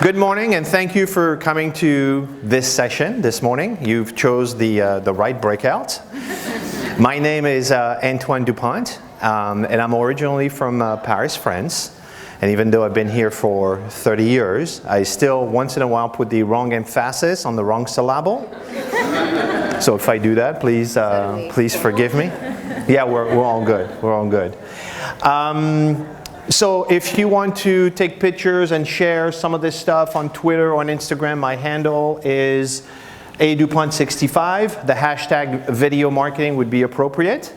Good morning, and thank you for coming to this session this morning. You've chose the right breakout. My name is Antoine Dupont, and I'm originally from Paris, France. And even though I've been here for 30 years, I still once in a while put the wrong emphasis on the wrong syllable. So if I do that, please forgive me. Yeah, we're all good. We're all good. So if you want to take pictures and share some of this stuff on Twitter or on Instagram, my handle is adupont65. The hashtag video marketing would be appropriate.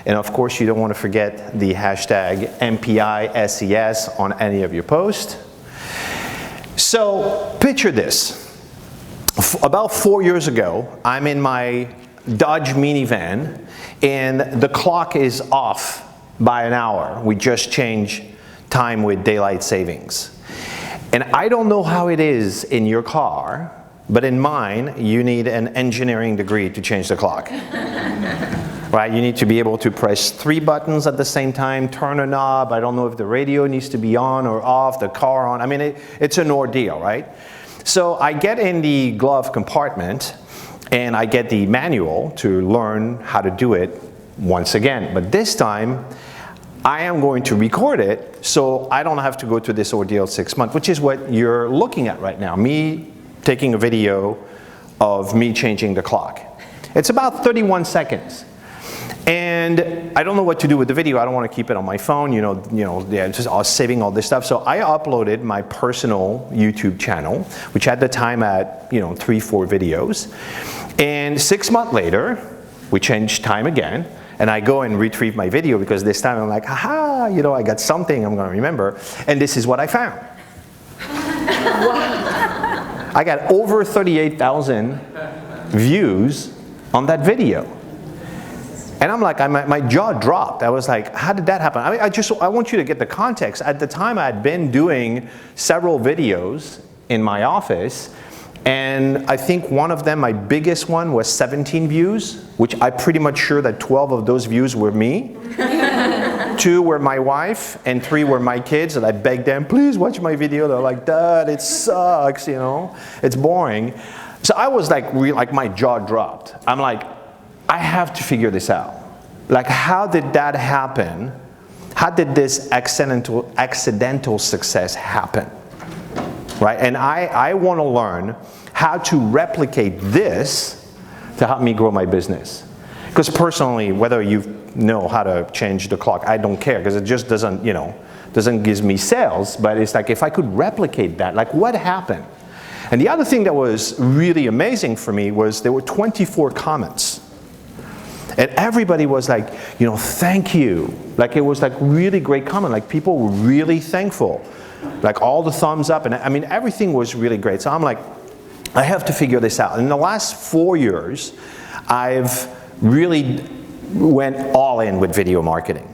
And of course, you don't want to forget the hashtag MPISES on any of your posts. So picture this. About 4 years ago, I'm in my Dodge minivan, and the clock is off by an hour. We just changed time with daylight savings. And I don't know how it is in your car, but in mine, you need an engineering degree to change the clock. Right? You need to be able to press 3 buttons at the same time, turn a knob. I don't know if the radio needs to be on or off, the car on. I mean, it's an ordeal, right? So I get in the glove compartment, and I get the manual to learn how to do it once again. But this time, I am going to record it so I don't have to go through this ordeal 6 months, which is what you're looking at right now, me taking a video of me changing the clock. It's about 31 seconds. And I don't know what to do with the video. I don't want to keep it on my phone, just saving all this stuff. So I uploaded my personal YouTube channel, which at the time had, 3-4 videos. And 6 months later, we changed time again. And I go and retrieve my video because this time I'm like, aha, I got something I'm going to remember. And this is what I found. Wow. I got over 38,000 views on that video. And I'm like, my jaw dropped. I was like, how did that happen? I want you to get the context. At the time, I had been doing several videos in my office. And I think one of them, my biggest one, was 17 views, which I'm pretty much sure that 12 of those views were me. 2 were my wife, and 3 were my kids. And I begged them, please watch my video. They're like, Dad, it sucks, it's boring. So I was like my jaw dropped. I'm like, I have to figure this out. Like, how did that happen? How did this accidental success happen? Right? And I want to learn how to replicate this to help me grow my business. Because personally, whether you know how to change the clock, I don't care, because it just doesn't give me sales. But it's like, if I could replicate that, like, what happened? And the other thing that was really amazing for me was there were 24 comments. And everybody was like, thank you. Like, it was like really great comment. Like, people were really thankful. Like, all the thumbs up, and I mean, everything was really great. So I'm like, I have to figure this out. In the last 4 years, I've really went all in with video marketing.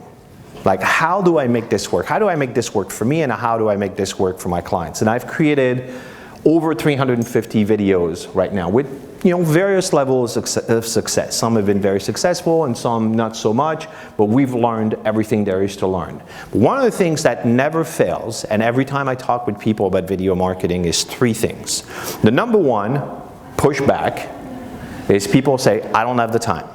Like, how do I make this work? How do I make this work for me, and how do I make this work for my clients? And I've created over 350 videos right now with various levels of success. Some have been very successful and some not so much, but we've learned everything there is to learn. But one of the things that never fails, and every time I talk with people about video marketing, is 3 things. The number one pushback is people say, I don't have the time.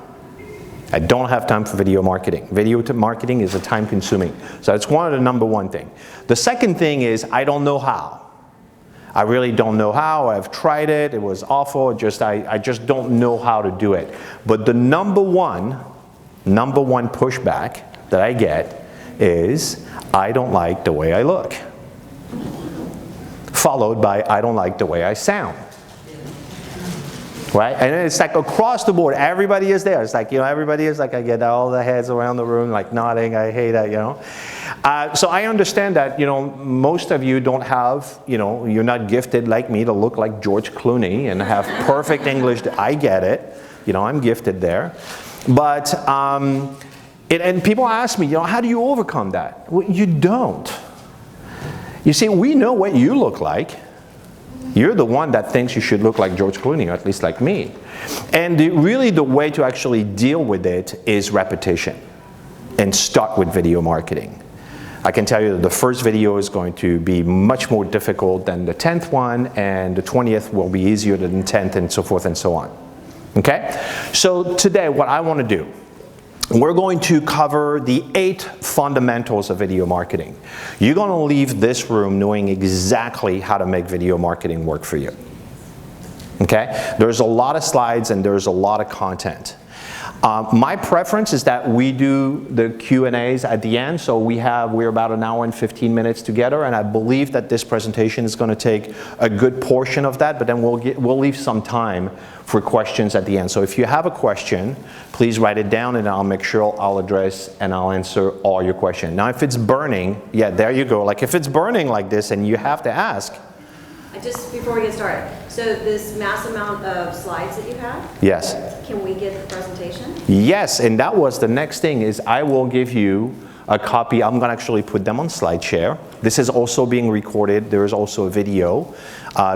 I don't have time for video marketing. Video marketing is a time consuming. So that's one of the number one thing. The second thing is, I don't know how. I really don't know how. I've tried it. It was awful. I just don't know how to do it. But the number one pushback that I get is, I don't like the way I look. Followed by, I don't like the way I sound. Right? And it's like across the board, everybody is there. It's like, everybody is like, I get all the heads around the room, like nodding, I hate that, So I understand that, most of you don't have, you're not gifted like me to look like George Clooney and have perfect English. I get it. I'm gifted there. But, and people ask me, how do you overcome that? Well, you don't. You see, we know what you look like. You're the one that thinks you should look like George Clooney, or at least like me. And really the way to actually deal with it is repetition. And start with video marketing. I can tell you that the first video is going to be much more difficult than the 10th one, and the 20th will be easier than the 10th, and so forth and so on. Okay? So today, what I want to do, we're going to cover the 8 fundamentals of video marketing. You're going to leave this room knowing exactly how to make video marketing work for you. Okay? There's a lot of slides and there's a lot of content. My preference is that we do the Q&As at the end, so we're about an hour and 15 minutes together, and I believe that this presentation is going to take a good portion of that, but then we'll leave some time for questions at the end. So if you have a question, please write it down, and I'll make sure I'll address and I'll answer all your questions. Now if it's burning, yeah, there you go. Like if it's burning like this and you have to ask. Just before we get started, so this mass amount of slides that you have? Yes. Can we get the presentation? Yes, and that was the next thing, is I will give you a copy. I'm going to actually put them on SlideShare. This is also being recorded. There is also a video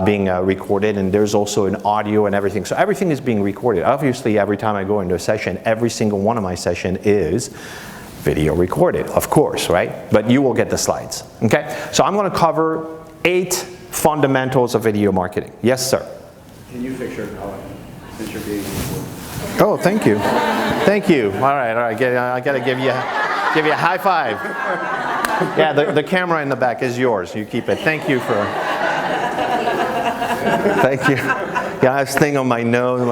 being recorded, and there's also an audio and everything. So everything is being recorded. Obviously, every time I go into a session, every single one of my session is video recorded, of course, right? But you will get the slides, okay? So I'm going to cover 8 fundamentals of video marketing. Yes, sir. Can you fix your color since you're being recorded? Oh, thank you. Thank you. All right. I got to give you a high five. Yeah, the camera in the back is yours. You keep it. Thank you for. Thank you. Yeah, I was thing on my nose.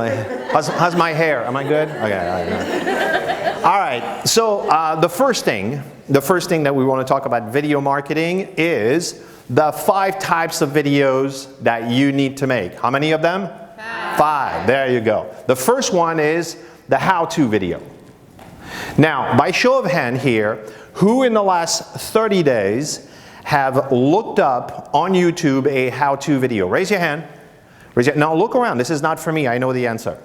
How's my hair? Am I good? Okay. All right. So the first thing that we want to talk about video marketing is the 5 types of videos that you need to make. How many of them? 5. There you go. The first one is the how-to video. Now, by show of hand here, who in the last 30 days have looked up on YouTube a how-to video? Raise your hand. Now look around. This is not for me. I know the answer.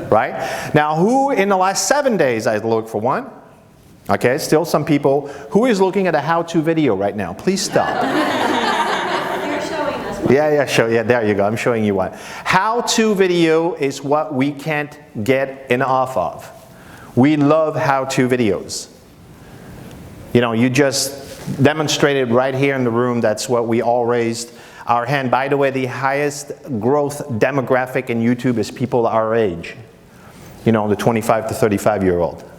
Right? Now, who in the last 7 days has looked for one? Okay, still some people. Who is looking at a how-to video right now? Please stop. You're showing us one. Yeah, there you go. I'm showing you one. How-to video is what we can't get enough of. We love how-to videos. You know, you just demonstrated right here in the room. That's what we all raised our hand. By the way, the highest growth demographic in YouTube is people our age. You know, the 25 to 35-year-old.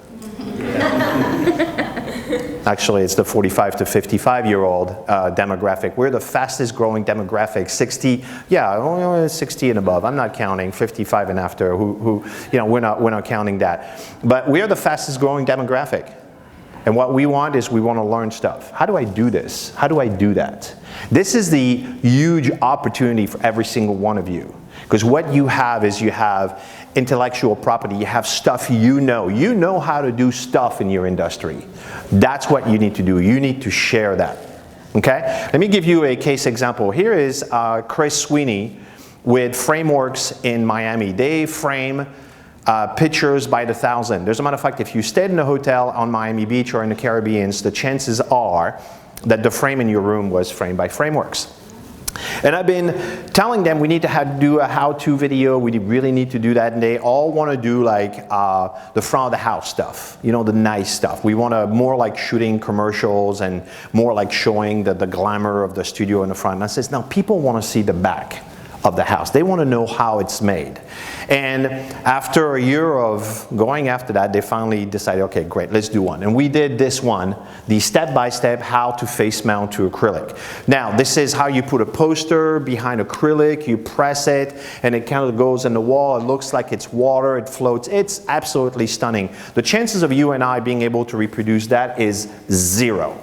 Actually, it's the 45 to 55-year-old demographic. We're the fastest growing demographic. 60 and above. I'm not counting 55 and after. Who you know, we're not counting that. But we're the fastest growing demographic. And what we want is we want to learn stuff. How do I do this? How do I do that? This is the huge opportunity for every single one of you. Because what you have is you have intellectual property. You have stuff you know. You know how to do stuff in your industry. That's what you need to do. You need to share that. Okay? Let me give you a case example. Here is Chris Sweeney with Frameworks in Miami. They frame pictures by the thousand. As a matter of fact, if you stayed in a hotel on Miami Beach or in the Caribbean, the chances are that the frame in your room was framed by Frameworks. And I've been telling them we need to do a how-to video. We really need to do that. And they all want to do like the front of the house stuff, you know, the nice stuff. We want to more like shooting commercials and more like showing the glamour of the studio in the front. And I says, now people want to see the back of the house. They want to know how it's made. And after a year of going after that, they finally decided, okay, great, let's do one. And we did this one, the step-by-step how to face mount to acrylic. Now, this is how you put a poster behind acrylic, you press it, and it kind of goes in the wall. It looks like it's water, it floats. It's absolutely stunning. The chances of you and I being able to reproduce that is 0.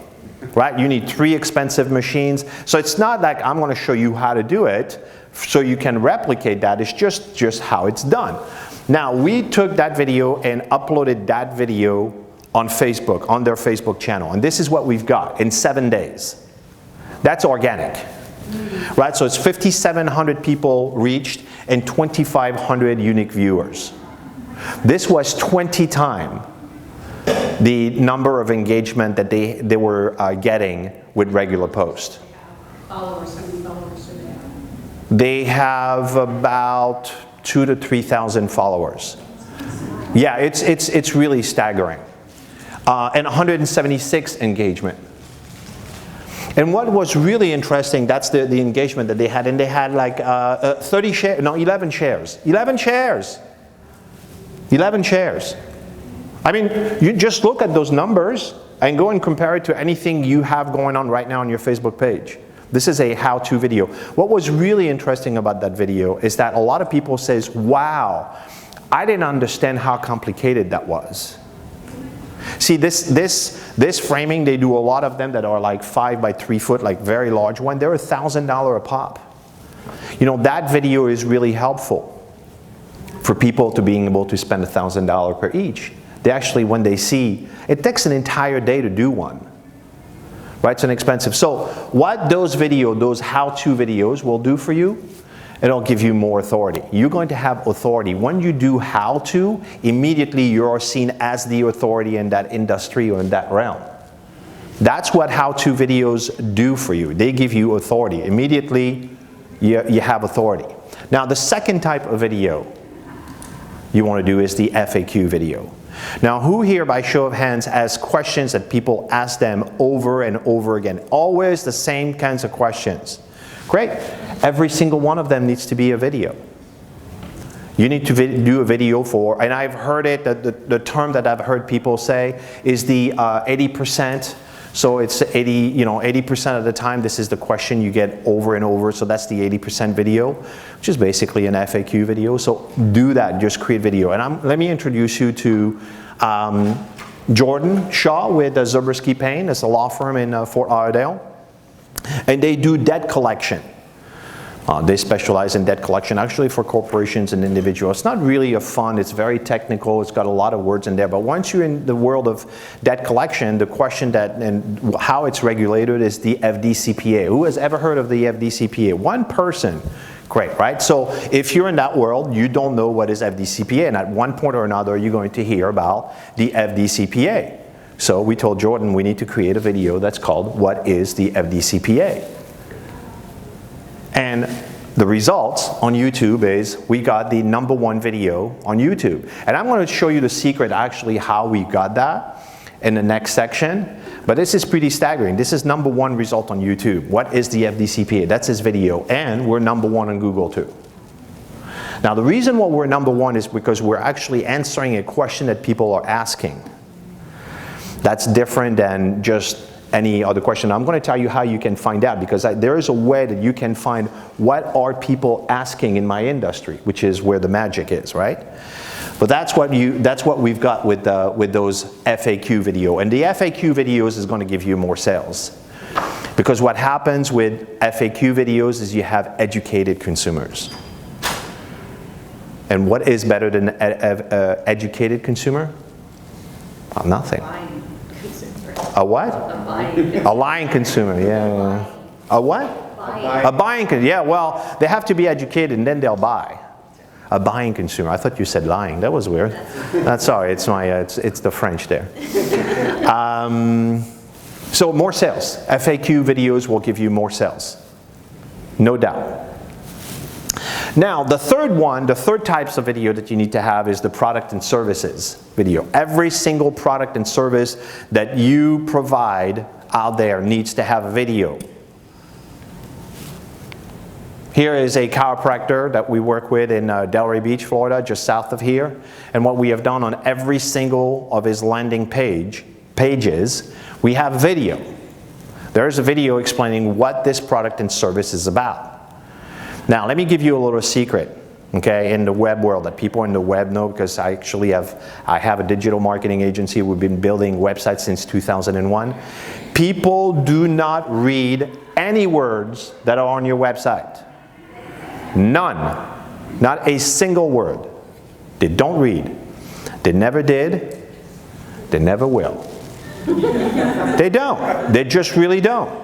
Right? You need 3 expensive machines. So it's not like I'm going to show you how to do it so you can replicate that. It's just how it's done. Now, we took that video and uploaded that video on Facebook, on their Facebook channel. And this is what we've got in 7 days. That's organic. Right? So it's 5,700 people reached and 2,500 unique viewers. This was 20 times the number of engagement that they were getting with regular posts. Followers, how many followers do they have? They have about 2,000 to 3,000 followers. Yeah, it's really staggering. And 176 engagement. And what was really interesting, that's the engagement that they had, and they had like 11 shares. 11 shares. 11 shares. I mean, you just look at those numbers and go and compare it to anything you have going on right now on your Facebook page. This is a how-to video. What was really interesting about that video is that a lot of people says, wow, I didn't understand how complicated that was. See, this framing, they do a lot of them that are like 5 by 3 foot, like very large one. They're $1,000 a pop. You know, that video is really helpful for people to being able to spend $1,000 per each. They actually, when they see, it takes an entire day to do one. Right, it's inexpensive. So what those how-to videos will do for you, it'll give you more authority. You're going to have authority. When you do how-to, immediately you're seen as the authority in that industry or in that realm. That's what how-to videos do for you. They give you authority. Immediately, you have authority. Now, the second type of video you want to do is the FAQ video. Now, who here, by show of hands, has questions that people ask them over and over again? Always the same kinds of questions. Great. Every single one of them needs to be a video. You need to do a video for, and I've heard it, the term that I've heard people say is the 80%. So it's 80% of the time this is the question you get over and over, so that's the 80% video, which is basically an FAQ video. So do that, just create video. And let me introduce you to Jordan Shaw with Zabriskie Payne. It's a law firm in Fort Lauderdale. And they do debt collection. They specialize in debt collection, actually for corporations and individuals. It's not really a fun, it's very technical, it's got a lot of words in there, but once you're in the world of debt collection, the question and how it's regulated is the FDCPA. Who has ever heard of the FDCPA? One person. Great, right? So if you're in that world, you don't know what is FDCPA, and at one point or another, you're going to hear about the FDCPA. So we told Jordan we need to create a video that's called, What is the FDCPA? And the results on YouTube is we got the #1 video on YouTube. And I'm going to show you the secret actually how we got that in the next section. But this is pretty staggering. This is #1 result on YouTube. What is the FDCPA? That's his video. And we're #1 on Google too. Now the reason why we're #1 is because we're actually answering a question that people are asking. That's different than just any other question. I'm going to tell you how you can find out, because there is a way that you can find what are people asking in my industry, which is where the magic is, right? But that's what we've got with those FAQ video. And the FAQ videos is going to give you more sales. Because what happens with FAQ videos is you have educated consumers. And what is better than an educated consumer? Well, nothing. A what? A lying consumer, yeah. A what? A buying consumer, yeah, well, they have to be educated and then they'll buy. A buying consumer. I thought you said lying. That was weird. That's sorry, it's the French there. So more sales. FAQ videos will give you more sales. No doubt. Now, the third types of video that you need to have is the product and services video. Every single product and service that you provide out there needs to have a video. Here is a chiropractor that we work with in Delray Beach, Florida, just south of here. And what we have done on every single of his landing pages, we have video. There's a video explaining what this product and service is about. Now, let me give you a little secret, okay, in the web world that people in the web know, because I have a digital marketing agency. We've been building websites since 2001. People do not read any words that are on your website. None. Not a single word. They don't read. They never did. They never will. They don't. They just really don't.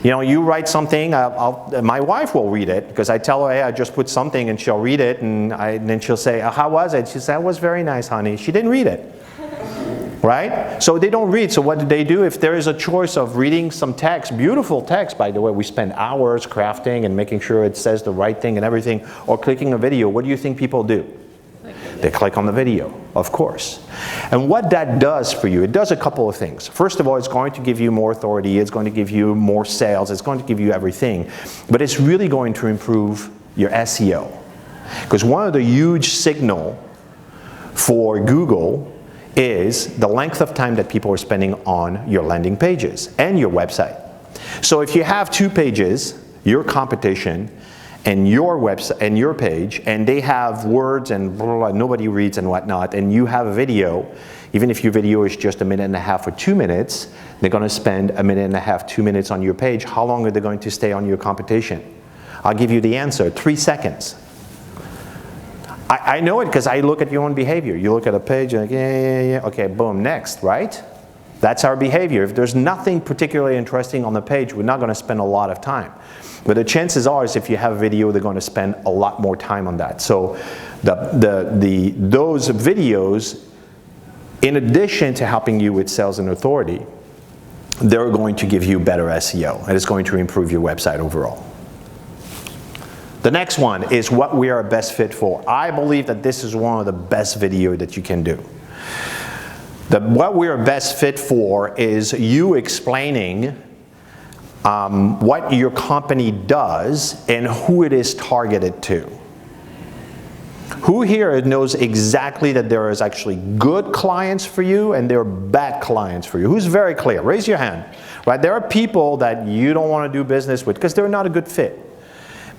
You know, you write something, my wife will read it, because I tell her, hey, I just put something, and she'll read it, and then she'll say, how was it? She said, it was very nice, honey. She didn't read it. Right? So they don't read. So what do? If there is a choice of reading some text, beautiful text, by the way, we spend hours crafting and making sure it says the right thing and everything, or clicking a video, what do you think people do? They click on the video, of course. And what that does for you, it does a couple of things. First of all, it's going to give you more authority, it's going to give you more sales, it's going to give you everything. But it's really going to improve your SEO. Because one of the huge signal for Google is the length of time that people are spending on your landing pages and your website. So if you have 2 pages, your competition and your website and your page, and they have words and blah, blah, blah, nobody reads and whatnot, and you have a video, even if your video is just 1.5 or 2 minutes, they're going to spend 1.5, 2 minutes on your page. How long are they going to stay on your competition? I'll give you the answer, 3 seconds. I know it because I look at your own behavior. You look at a page and like, yeah, okay, boom, next, right? That's our behavior. If there's nothing particularly interesting on the page, we're not going to spend a lot of time. But the chances are is if you have a video, they're going to spend a lot more time on that. So those videos, in addition to helping you with sales and authority, they're going to give you better SEO, and it's going to improve your website overall. The next one is what we are best fit for. I believe that this is one of the best videos that you can do. What we are best fit for is you explaining what your company does and who it is targeted to. Who here knows exactly that there is actually good clients for you and there are bad clients for you? Who's very clear? Raise your hand. Right? There are people that you don't want to do business with because they're not a good fit.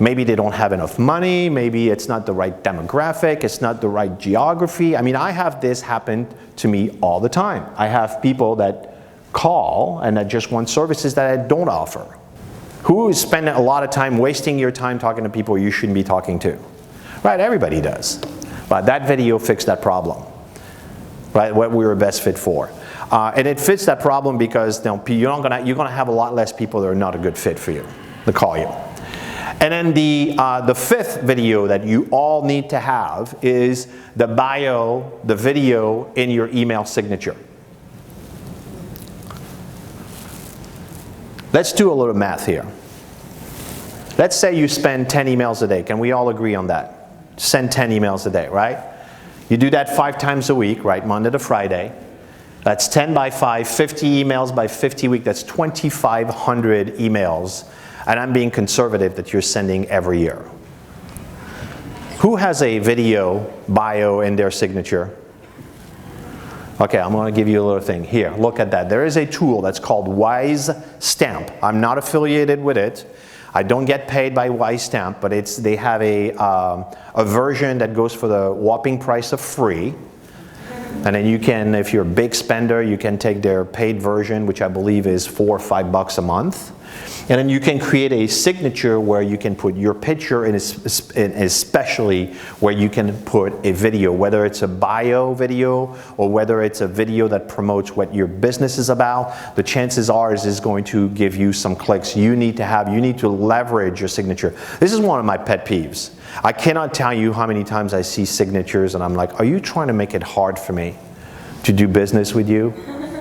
Maybe they don't have enough money, maybe it's not the right demographic, it's not the right geography. I mean, I have this happen to me all the time. I have people that call and that just want services that I don't offer. Who is spending a lot of time wasting your time talking to people you shouldn't be talking to? Right, everybody does. But that video fixed that problem. Right, what we were best fit for. And it fits that problem because you're going to have a lot less people that are not a good fit for you to call you. And then the fifth video that you all need to have is the bio, the video in your email signature. Let's do a little math here. Let's say you spend 10 emails a day. Can we all agree on that? Send 10 emails a day, right? You do that 5 times a week, right? Monday to Friday. That's 10 by 5, 50 emails by 50 week. That's 2,500 emails. And I'm being conservative that you're sending every year. Who has a video bio in their signature? Okay, I'm going to give you a little thing. Here, look at that. There is a tool that's called Wise Stamp. I'm not affiliated with it. I don't get paid by Wise Stamp, but they have a version that goes for the whopping price of free. And then you can, if you're a big spender, you can take their paid version, which I believe is $4 or $5 a month. And then you can create a signature where you can put your picture and especially where you can put a video, whether it's a bio video or whether it's a video that promotes what your business is about. The chances are is going to give you some clicks. You need to leverage your signature. This is one of my pet peeves. I cannot tell you how many times I see signatures and I'm like, are you trying to make it hard for me to do business with you?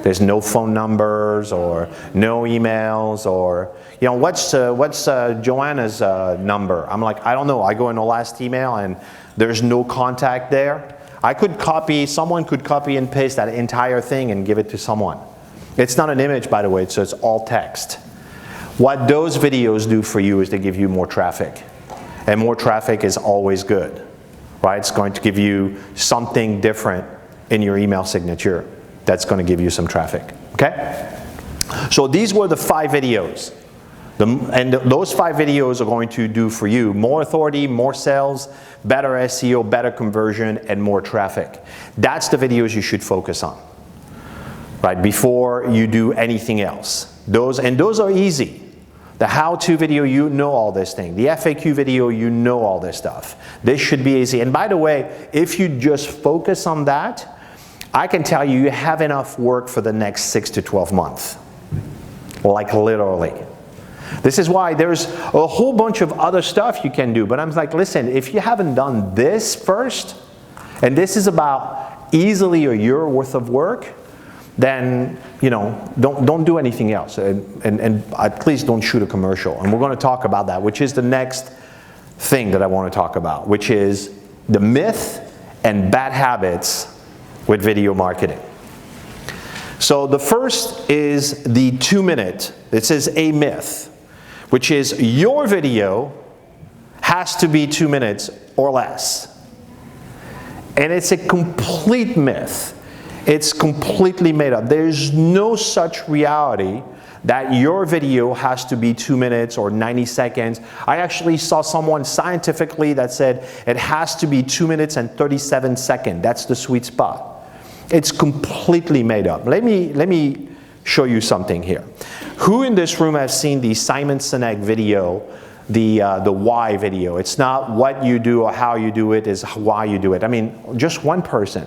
There's no phone numbers or no emails or, you know, what's Joanna's number? I'm like, I don't know. I go in the last email and there's no contact there. Someone could copy and paste that entire thing and give it to someone. It's not an image, by the way, so it's all text. What those videos do for you is they give you more traffic. And more traffic is always good, right? It's going to give you something different in your email signature. That's going to give you some traffic, okay? So these were the 5 videos. And those 5 videos are going to do for you more authority, more sales, better SEO, better conversion, and more traffic. That's the videos you should focus on, right? Before you do anything else. Those are easy. The how-to video, you know all this thing. The FAQ video, you know all this stuff. This should be easy. And by the way, if you just focus on that, I can tell you, you have enough work for the next 6 to 12 months. Like literally. This is why there's a whole bunch of other stuff you can do. But I'm like, listen, if you haven't done this first, and this is about easily a year worth of work, then, you know, don't do anything else. And at least don't shoot a commercial. And we're going to talk about that, which is the next thing that I want to talk about, which is the myth and bad habits with video marketing. So the first is the 2-minute. It says a myth, which is your video has to be 2 minutes or less. And it's a complete myth. It's completely made up. There's no such reality that your video has to be 2 minutes or 90 seconds. I actually saw someone scientifically that said it has to be 2 minutes and 37 seconds. That's the sweet spot. It's completely made up. Let me show you something here. Who in this room has seen the Simon Sinek video, the why video? It's not what you do or how you do it, it's why you do it. I mean, just one person.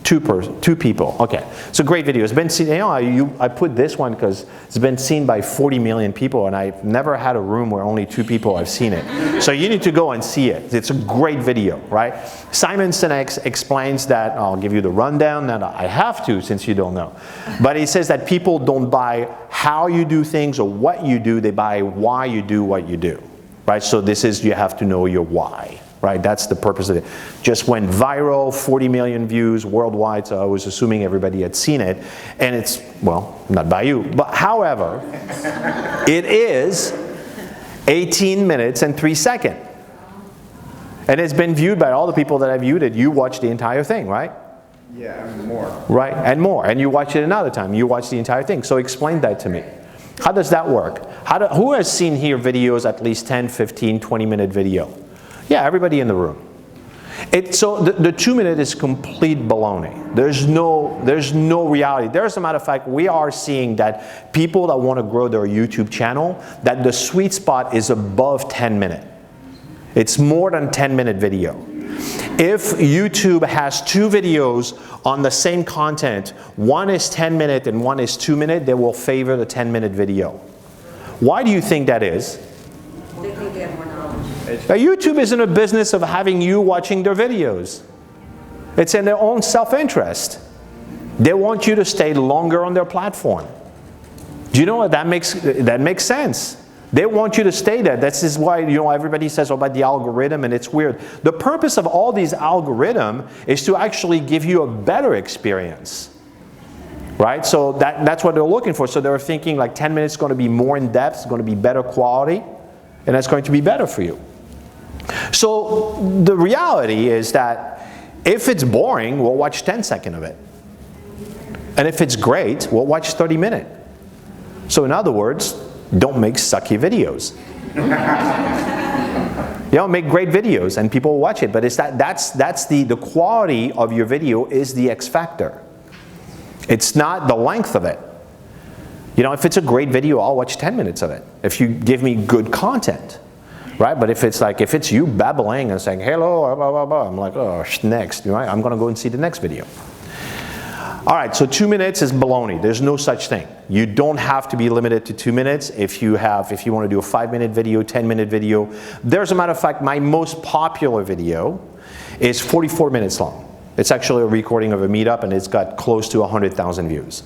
Two people. Okay, it's a great video. It's been seen. You know, I put this one because it's been seen by 40 million people, and I've never had a room where only 2 people have seen it. So you need to go and see it. It's a great video, right? Simon Sinek explains that. I'll give you the rundown. Now I have to, since you don't know. But he says that people don't buy how you do things or what you do. They buy why you do what you do, right? So this is, you have to know your why. Right, that's the purpose of it. Just went viral, 40 million views worldwide, so I was assuming everybody had seen it. And it's, well, not by you. But however, it is 18 minutes and 3 seconds. And it's been viewed by all the people that have viewed it. You watched the entire thing, right? Yeah, and more. Right, and more. And you watch it another time. You watch the entire thing. So explain that to me. How does that work? Who has seen here videos, at least 10, 15, 20-minute video? Yeah, everybody in the room. So the 2-minute is complete baloney. There's no reality. As a matter of fact, we are seeing that people that want to grow their YouTube channel, that the sweet spot is above 10 minutes. It's more than 10-minute video. If YouTube has 2 videos on the same content, one is 10 minutes and one is 2 minutes, they will favor the 10-minute video. Why do you think that is? They think they have more knowledge. Now, YouTube isn't a business of having you watching their videos. It's in their own self-interest. They want you to stay longer on their platform. Do you know what that makes sense? They want you to stay there. This is why, you know, everybody says about the algorithm, and it's weird. The purpose of all these algorithms is to actually give you a better experience. Right? So that's what they're looking for. So they're thinking like 10 minutes is going to be more in depth, it's going to be better quality, and that's going to be better for you. So the reality is that if it's boring, we'll watch 10 seconds of it. And if it's great, we'll watch 30 minutes. So in other words, don't make sucky videos. You know, make great videos and people will watch it. But it's that's the quality of your video is the X factor. It's not the length of it. You know, if it's a great video, I'll watch 10 minutes of it. If you give me good content. Right? But if it's you babbling and saying, hello, blah, blah, blah, I'm like, oh, next. Right? I'm going to go and see the next video. All right, so 2 minutes is baloney. There's no such thing. You don't have to be limited to 2 minutes if you want to do a 5-minute video, 10-minute video. As a matter of fact, my most popular video is 44 minutes long. It's actually a recording of a meetup, and it's got close to 100,000 views.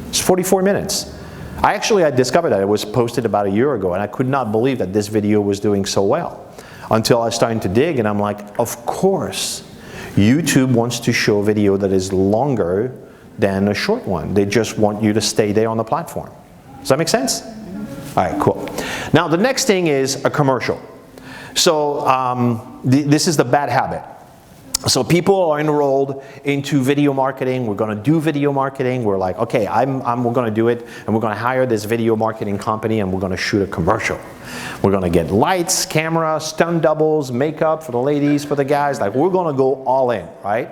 It's 44 minutes. I discovered that it was posted about a year ago, and I could not believe that this video was doing so well until I started to dig, and I'm like, of course, YouTube wants to show a video that is longer than a short one. They just want you to stay there on the platform. Does that make sense? All right, cool. Now, the next thing is a commercial. So this is the bad habit. So people are enrolled into video marketing. We're going to do video marketing. We're like, okay, we're going to do it, and we're going to hire this video marketing company, and we're going to shoot a commercial. We're going to get lights, camera, stunt doubles, makeup for the ladies, for the guys. Like, we're going to go all in, right?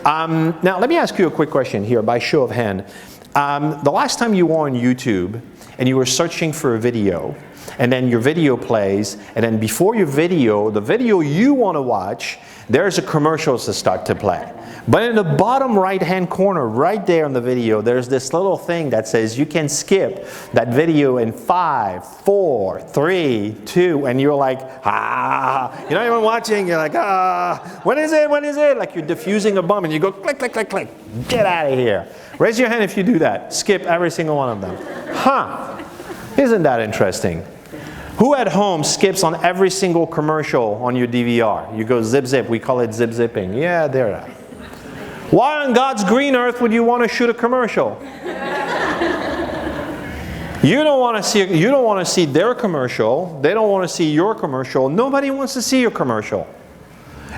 Now, let me ask you a quick question here by show of hand. The last time you were on YouTube and you were searching for a video, and then your video plays, and then before your video, the video you want to watch, there's a commercial to start to play. But in the bottom right-hand corner, right there in the video, there's this little thing that says you can skip that video in 5, 4, 3, 2, and you're like, you're not even watching, you're like, when is it, when is it? Like you're diffusing a bomb, and you go click, click, click, click, get out of here. Raise your hand if you do that. Skip every single one of them. Isn't that interesting? Who at home skips on every single commercial on your DVR? You go zip zip, we call it zip zipping. Yeah, there. Why on God's green earth would you want to shoot a commercial? You don't want to see their commercial. They don't want to see your commercial. Nobody wants to see your commercial.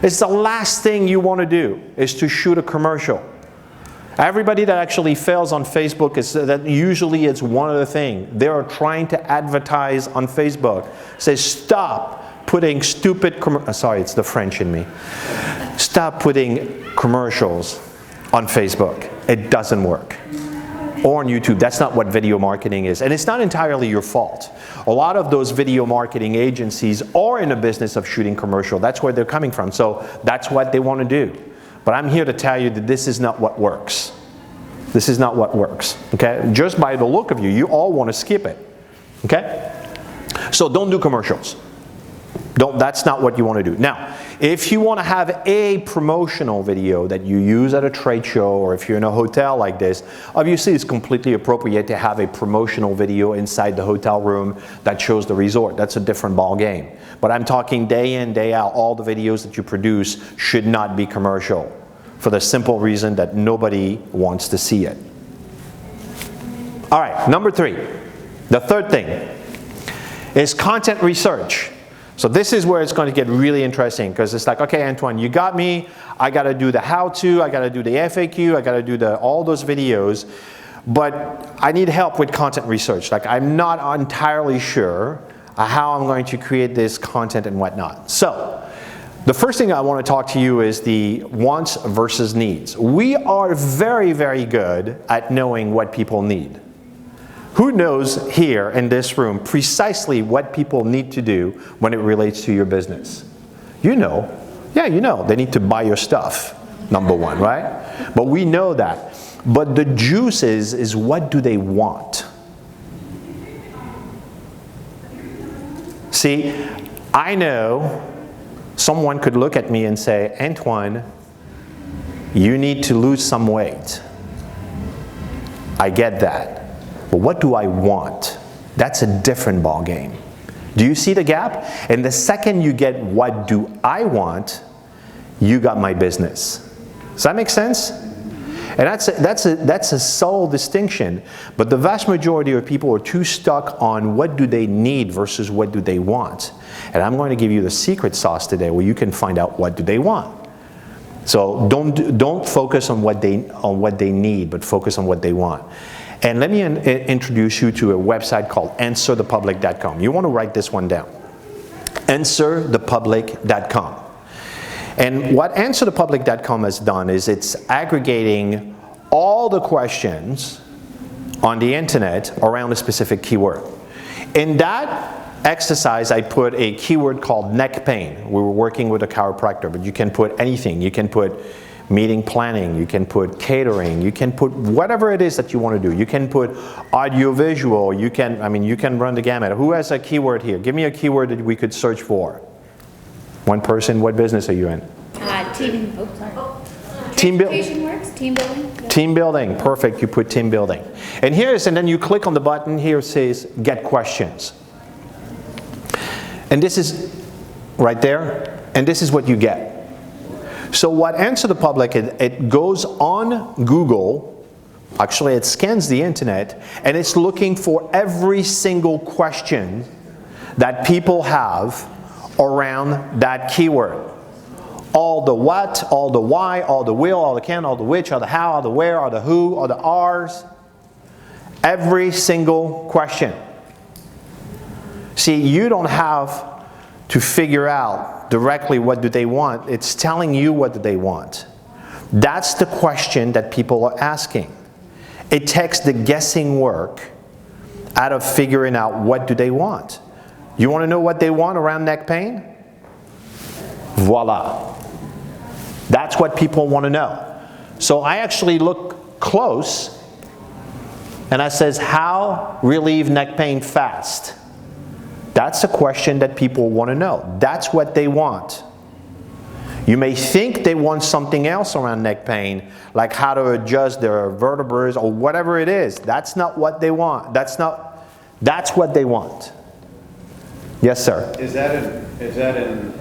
It's the last thing you want to do is to shoot a commercial. Everybody that actually fails on Facebook is that usually it's one other thing. They are trying to advertise on Facebook. Say stop putting stupid sorry, it's the French in me. Stop putting commercials on Facebook. It doesn't work. Or on YouTube. That's not what video marketing is. And it's not entirely your fault. A lot of those video marketing agencies are in the business of shooting commercial. That's where they're coming from. So that's what they want to do. But I'm here to tell you that this is not what works. This is not what works. Okay? Just by the look of you, you all want to skip it. Okay? So don't do commercials. That's not what you want to do. Now, if you want to have a promotional video that you use at a trade show, or if you're in a hotel like this, obviously it's completely appropriate to have a promotional video inside the hotel room that shows the resort. That's a different ball game. But I'm talking day in, day out, all the videos that you produce should not be commercial, for the simple reason that nobody wants to see it. All right, number 3. The third thing is content research. So this is where it's going to get really interesting, because it's like, okay, Antoine, you got me. I got to do the how-to. I got to do the FAQ. I got to do all those videos. But I need help with content research. Like, I'm not entirely sure how I'm going to create this content and whatnot. So the first thing I want to talk to you is the wants versus needs. We are very, very good at knowing what people need. Who knows here in this room precisely what people need to do when it relates to your business? You know. Yeah, you know. They need to buy your stuff, number one, right? But we know that. But the juice is what do they want? See, I know someone could look at me and say, Antoine, you need to lose some weight. I get that. But what do I want? That's a different ball game. Do you see the gap? And the second you get what do I want, you got my business. Does that make sense? And that's a subtle distinction. But the vast majority of people are too stuck on what do they need versus what do they want. And I'm going to give you the secret sauce today where you can find out what do they want. So don't focus on what they need, but focus on what they want. And let me introduce you to a website called answerthepublic.com. You want to write this one down. answerthepublic.com. And what answerthepublic.com has done is it's aggregating all the questions on the internet around a specific keyword. In that exercise, I put a keyword called neck pain. We were working with a chiropractor, but you can put anything. You can put meeting planning, you can put catering, you can put whatever it is that you want to do. You can put audiovisual, you can run the gamut. Who has a keyword here? Give me a keyword that we could search for. One person, what business are you in? Team building. Works, team building. Yeah. Team building, perfect, you put team building. And then you click on the button here, it says get questions. And this is right there, and this is what you get. So what Answer the Public, it goes on Google, actually it scans the internet, and it's looking for every single question that people have around that keyword. All the what, all the why, all the will, all the can, all the which, all the how, all the where, all the who, all the R's. Every single question. See, you don't have to figure out directly what do they want. It's telling you what do they want. That's the question that people are asking. It takes the guessing work out of figuring out what do they want. You want to know what they want around neck pain? Voila. That's what people want to know. So I actually look close and I says, how relieve neck pain fast? That's a question that people want to know. That's what they want. You may think they want something else around neck pain, like how to adjust their vertebrae or whatever it is. That's not what they want. That's what they want. Yes, sir. Is that in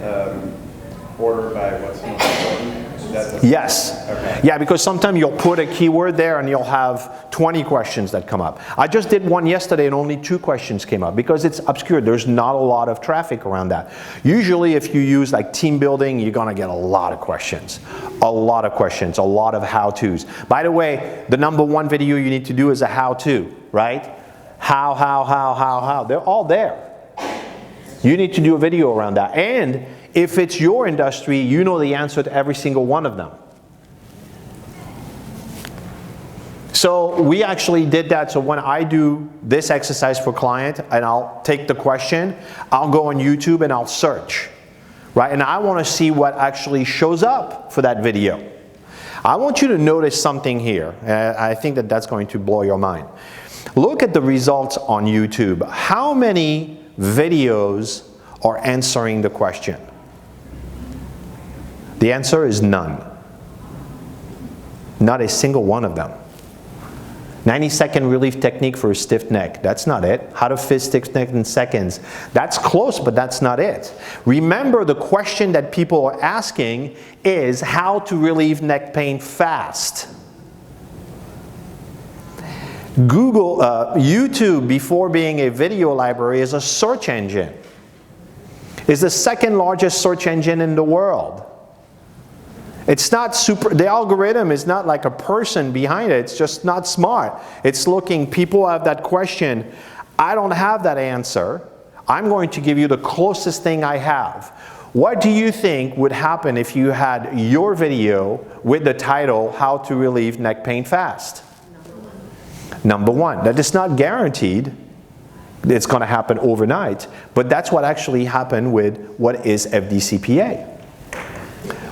order by what's most important? Is that the- Yes. Okay. Yeah, because sometimes you'll put a keyword there and you'll have 20 questions that come up. I just did one yesterday and only 2 questions came up because it's obscure. There's not a lot of traffic around that. Usually if you use like team building, you're gonna get a lot of questions. A lot of questions, a lot of how-tos. By the way, the #1 video you need to do is a how-to, right? How. They're all there. You need to do a video around that. And if it's your industry, you know the answer to every single one of them. So we actually did that. So when I do this exercise for a client and I'll take the question, I'll go on YouTube and I'll search, right? And I want to see what actually shows up for that video. I want you to notice something here. I think that that's going to blow your mind. Look at the results on YouTube. How many videos are answering the question? The answer is none. Not a single one of them. 90-second relief technique for a stiff neck. That's not it. How to fix stiff neck in seconds. That's close, but that's not it. Remember, the question that people are asking is how to relieve neck pain fast. YouTube, before being a video library, is a search engine. It's the second largest search engine in the world. It's not the algorithm is not like a person behind it. It's just not smart. It's looking, people have that question. I don't have that answer. I'm going to give you the closest thing I have. What do you think would happen if you had your video with the title, How to Relieve Neck Pain Fast? #1. That is not guaranteed. It's going to happen overnight. But that's what actually happened with what is FDCPA.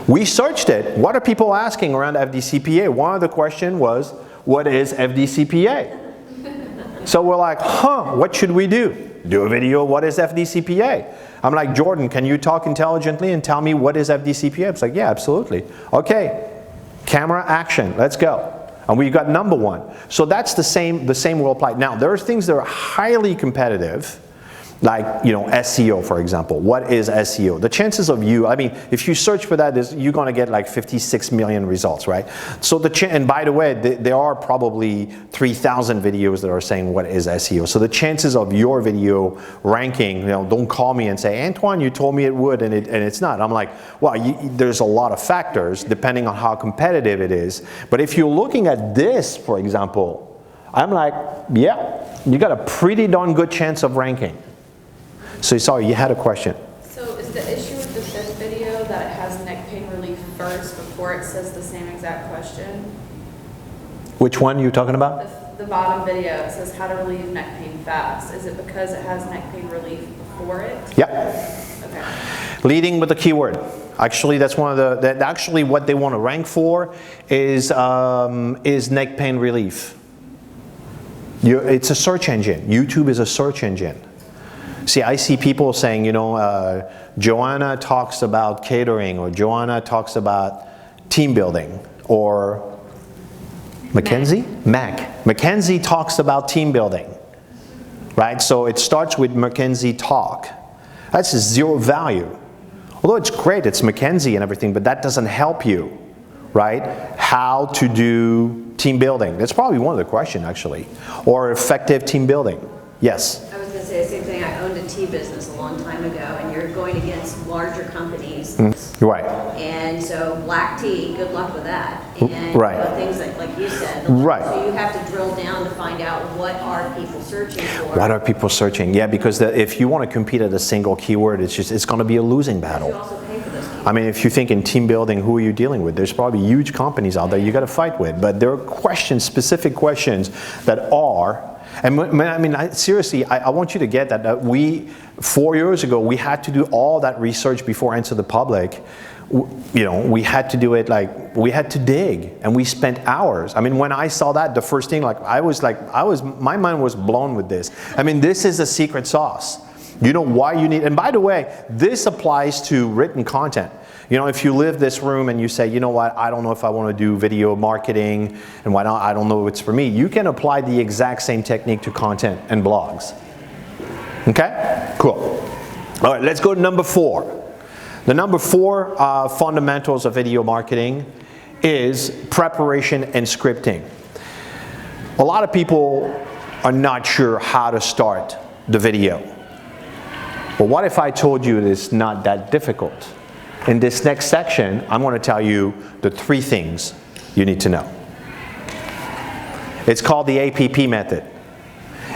We searched it. What are people asking around FDCPA? One of the questions was, what is FDCPA? So we're like, what should we do? Do a video, what is FDCPA? I'm like, Jordan, can you talk intelligently and tell me what is FDCPA? It's like, yeah, absolutely. Okay, camera, action, let's go. And we got #1. So that's the same will apply. Now, there are things that are highly competitive, like, SEO, for example. What is SEO? The chances of if you search for that, you're going to get like 56 million results, right? So and by the way, there are probably 3,000 videos that are saying what is SEO. So the chances of your video ranking, don't call me and say, Antoine, you told me it would, and it's not. I'm like, well, there's a lot of factors depending on how competitive it is. But if you're looking at this, for example, I'm like, yeah, you got a pretty darn good chance of ranking. So sorry, you had a question. So is the issue with the fifth video that it has neck pain relief first before it says the same exact question? Which one are you talking about? The bottom video, it says how to relieve neck pain fast. Is it because it has neck pain relief before it? Yep. Okay. Leading with the keyword. Actually, that's one of actually what they want to rank for is neck pain relief. It's a search engine. YouTube is a search engine. See, I see people saying, Joanna talks about catering, or Joanna talks about team building, or Mackenzie? Mackenzie talks about team building, right? So it starts with Mackenzie talk. That's 0 value. Although it's great, it's Mackenzie and everything, but that doesn't help you, right? How to do team building. That's probably one of the questions, actually. Or effective team building. Yes? I was going to say the same thing. I owned a tea business a long time ago, and you're going against larger companies. Right. And so black tea, good luck with that. And right. Things like you said. Right. So you have to drill down to find out what are people searching for. What are people searching? Yeah, because if you want to compete at a single keyword, it's going to be a losing battle. You also pay for those keywords. I mean, if you think in team building, who are you dealing with? There's probably huge companies out there you got to fight with. But there are questions, specific questions that are. And I mean, seriously, I want you to get that 4 years ago, we had to do all that research before into the public. We had to do it we had to dig, and we spent hours. I mean, when I saw that, the first thing, my mind was blown with this. I mean, this is a secret sauce. You know why you need, and by the way, this applies to written content. If you live this room and you say, you know what, I don't know if I want to do video marketing, and why not, I don't know if it's for me, you can apply the exact same technique to content and blogs. Okay? Cool. All right, let's go to number 4. The number 4 fundamentals of video marketing is preparation and scripting. A lot of people are not sure how to start the video. But what if I told you it is not that difficult? In this next section, I'm going to tell you the 3 things you need to know. It's called the APP method.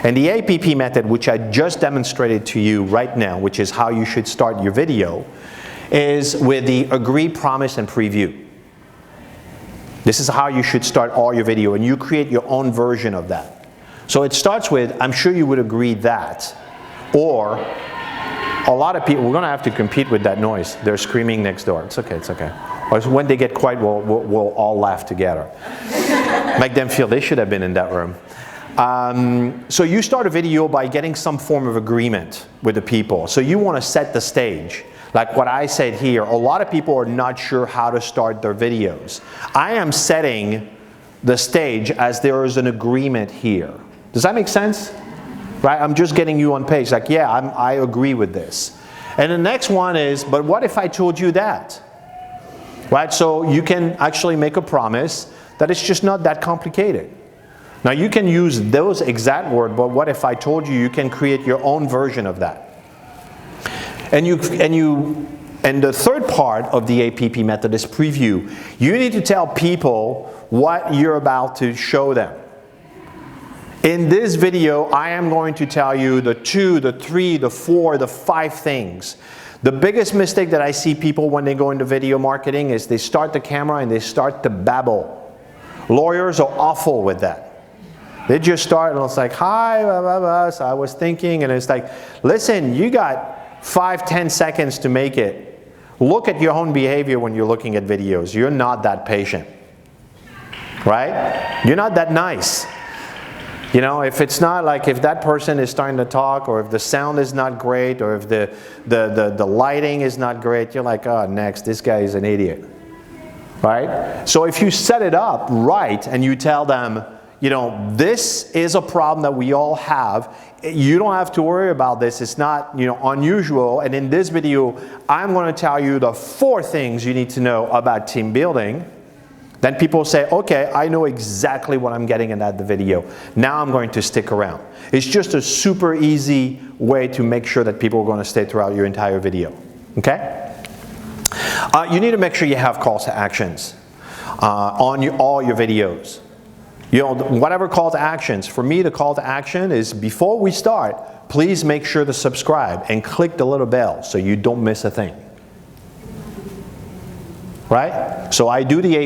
And the APP method, which I just demonstrated to you right now, which is how you should start your video, is with the agree, promise, and preview. This is how you should start all your video, and you create your own version of that. So it starts with, I'm sure you would agree that, or a lot of people, we're going to have to compete with that noise. They're screaming next door. It's okay, it's okay. Or when they get quiet, we'll all laugh together. Make them feel they should have been in that room. So you start a video by getting some form of agreement with the people. So you want to set the stage. Like what I said here, a lot of people are not sure how to start their videos. I am setting the stage as there is an agreement here. Does that make sense? Right? I'm just getting you on page. Like, yeah, I agree with this. And the next one is, but what if I told you that? Right? So you can actually make a promise that it's just not that complicated. Now you can use those exact words, but what if I told you you can create your own version of that? And the third part of the APP method is preview. You need to tell people what you're about to show them. In this video, I am going to tell you the 2, the 3, the 4, the 5 things. The biggest mistake that I see people when they go into video marketing is they start the camera and they start to babble. Lawyers are awful with that. They just start and it's like, hi, blah, blah, blah. So I was thinking, and it's like, listen, you got 5-10 seconds to make it. Look at your own behavior when you're looking at videos. You're not that patient, right? You're not that nice. You know, if it's not like, if that person is starting to talk, or if the sound is not great, or if the lighting is not great, you're like, oh, next, this guy is an idiot, right? So if you set it up right and you tell them, you know, this is a problem that we all have. You don't have to worry about this. It's not, you know, unusual. And in this video, I'm going to tell you the 4 things you need to know about team building. Then people say, okay, I know exactly what I'm getting in that video. Now I'm going to stick around. It's just a super easy way to make sure that people are going to stay throughout your entire video. Okay? You need to make sure you have calls to actions on all your videos. You know, whatever call to actions. For me, the call to action is before we start, please make sure to subscribe and click the little bell so you don't miss a thing. Right? So I do the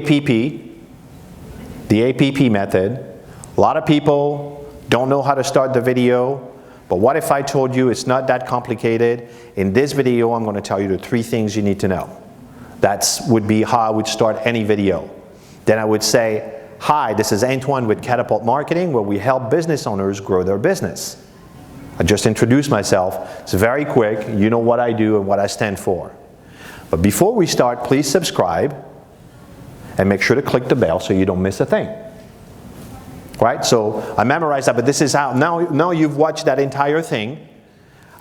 APP method. A lot of people don't know how to start the video, but what if I told you it's not that complicated? In this video, I'm going to tell you the 3 things you need to know. That would be how I would start any video. Then I would say, hi, this is Antoine with Catapult Marketing, where we help business owners grow their business. I just introduced myself. It's very quick. You know what I do and what I stand for. But before we start, please subscribe and make sure to click the bell so you don't miss a thing. Right? So I memorized that, but this is how, now you've watched that entire thing.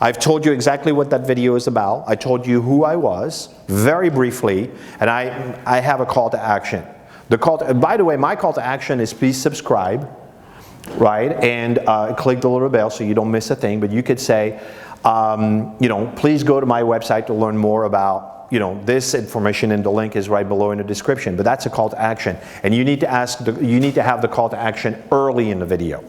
I've told you exactly what that video is about. I told you who I was, very briefly, and I have a call to action. By the way, my call to action is please subscribe, right? And click the little bell so you don't miss a thing. But you could say, you know, please go to my website to learn more about, you know, this information, and the link is right below in the description. But that's a call to action, and you need to have the call to action early in the video.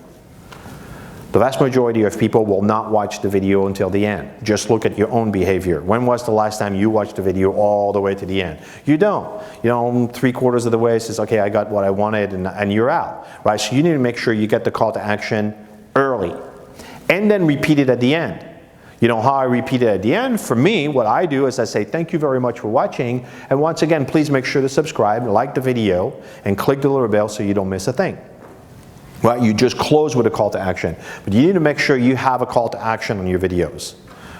The vast majority of people will not watch the video until the end. Just look at your own behavior. When was the last time you watched the video all the way to the end? You don't. You know, 3/4 of the way it says, okay, I got what I wanted, and you're out. Right? So you need to make sure you get the call to action early. And then repeat it at the end. You know how I repeat it at the end? For me, what I do is I say, thank you very much for watching. And once again, please make sure to subscribe, like the video, and click the little bell so you don't miss a thing. Right? You just close with a call to action. But you need to make sure you have a call to action on your videos.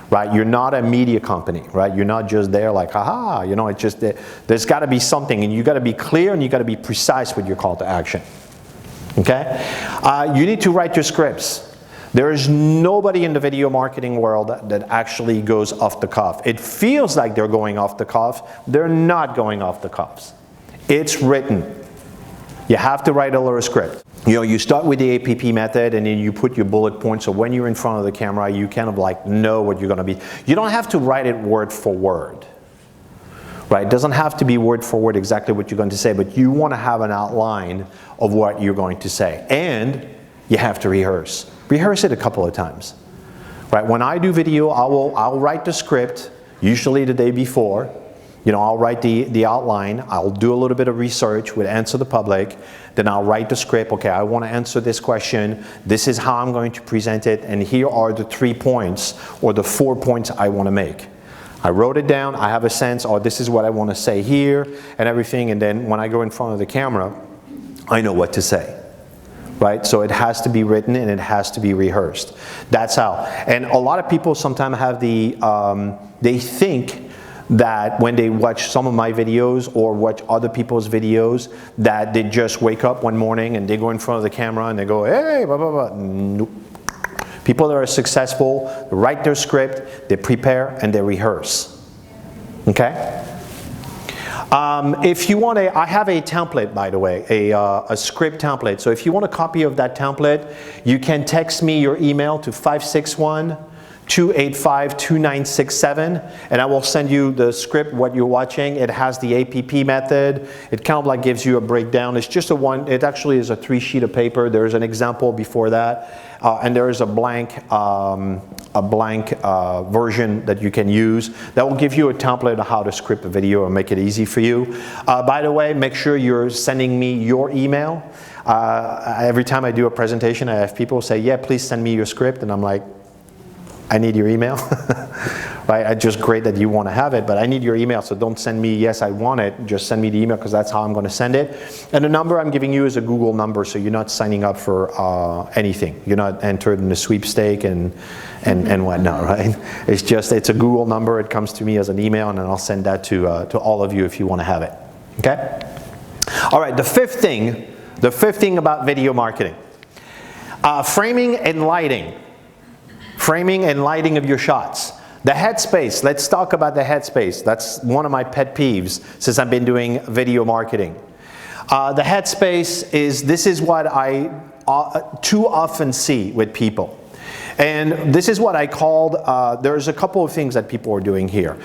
Right? You're not a media company. Right? You're not just there like, haha, you know, it's just, there's got to be something, and you got to be clear and you got to be precise with your call to action. Okay? You need to write your scripts. There is nobody in the video marketing world that actually goes off the cuff. It feels like they're going off the cuff. They're not going off the cuffs. It's written. You have to write a little script. You know, you start with the APP method and then you put your bullet points, so when you're in front of the camera, you kind of like know what you're gonna be. You don't have to write it word for word, right? It doesn't have to be word for word exactly what you're going to say, but you wanna have an outline of what you're going to say. And you have to rehearse. Rehearse it a couple of times, right? When I do video, I'll write the script, usually the day before. You know, I'll write the outline, I'll do a little bit of research with Answer the Public, then I'll write the script, okay, I want to answer this question, this is how I'm going to present it, and here are the 3 points or the 4 points I want to make. I wrote it down, I have a sense, oh, this is what I want to say here, and everything, and then when I go in front of the camera, I know what to say. Right? So it has to be written and it has to be rehearsed. That's how. And a lot of people sometimes have they think that when they watch some of my videos or watch other people's videos, that they just wake up one morning and they go in front of the camera and they go, hey, blah, blah, blah. Nope. People that are successful, they write their script, they prepare, and they rehearse. Okay? If you want I have a template, by the way, a script template. So if you want a copy of that template, you can text me your email to 561-285-2967, and I will send you the script, what you're watching. It has the APP method. It kind of like gives you a breakdown. It's just it actually is a 3-sheet of paper. There's an example before that, and there is a blank version that you can use that will give you a template of how to script a video and make it easy for you. By the way, make sure you're sending me your email. Every time I do a presentation, I have people say, yeah, please send me your script, and I'm like, I need your email. Right? It's just great that you want to have it, but I need your email, so don't send me, yes, I want it, just send me the email because that's how I'm going to send it. And the number I'm giving you is a Google number, so you're not signing up for anything. You're not entered in the sweepstake and whatnot, right? It's a Google number, it comes to me as an email, and then I'll send that to all of you if you want to have it, okay? All right, the fifth thing about video marketing, framing and lighting. Framing and lighting of your shots. The headspace, let's talk about the headspace. That's one of my pet peeves since I've been doing video marketing. The headspace this is what I too often see with people. And this is what I called, there's a couple of things that people are doing here.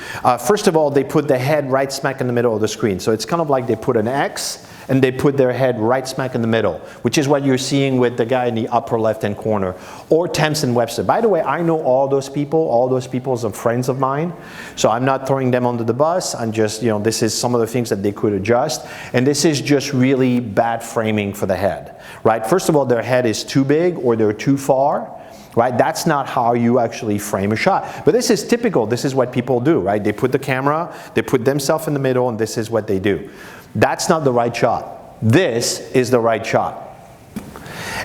First of all, they put the head right smack in the middle of the screen. So it's kind of like they put an X and they put their head right smack in the middle, which is what you're seeing with the guy in the upper left-hand corner, or Thames and Webster. By the way, I know all those people are some friends of mine, so I'm not throwing them under the bus. I'm just, you know, this is some of the things that they could adjust, and this is just really bad framing for the head, right? First of all, their head is too big or they're too far. Right? That's not how you actually frame a shot. But this is typical. This is what people do, right? They put the camera, they put themselves in the middle, and this is what they do. That's not the right shot. This is the right shot.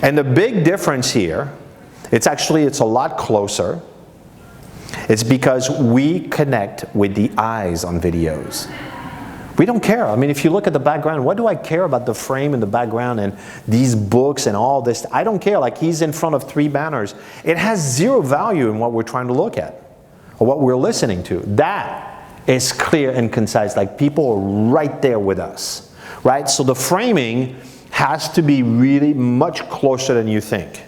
And the big difference here, it's a lot closer. It's because we connect with the eyes on videos. We don't care. I mean, if you look at the background, what do I care about the frame and the background and these books and all this? I don't care. Like, he's in front of 3 banners. It has zero value in what we're trying to look at or what we're listening to. That is clear and concise. Like, people are right there with us, right? So the framing has to be really much closer than you think.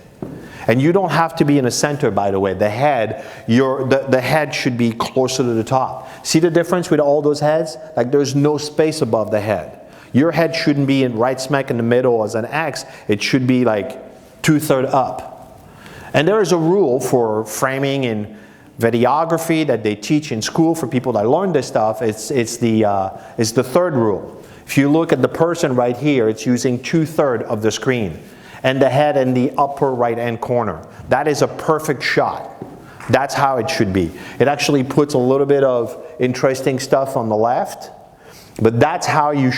And you don't have to be in the center, by the way. The head, the head should be closer to the top. See the difference with all those heads? Like, there's no space above the head. Your head shouldn't be in right smack in the middle as an X. It should be like 2/3 up. And there is a rule for framing in videography that they teach in school for people that learn this stuff. It's the third rule. If you look at the person right here, it's using 2/3 of the screen. And the head in the upper right-hand corner. That is a perfect shot. That's how it should be. It actually puts a little bit of interesting stuff on the left, but that's how you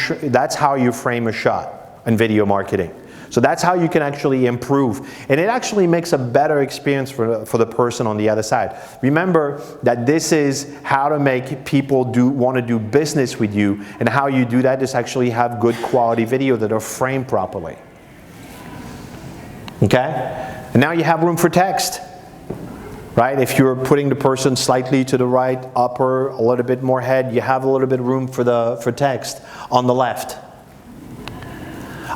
frame a shot in video marketing. So that's how you can actually improve. And it actually makes a better experience for the person on the other side. Remember that this is how to make people want to do business with you, and how you do that is actually have good quality video that are framed properly. Okay? And now you have room for text, right? If you're putting the person slightly to the right, upper, a little bit more head, you have a little bit of room for text on the left.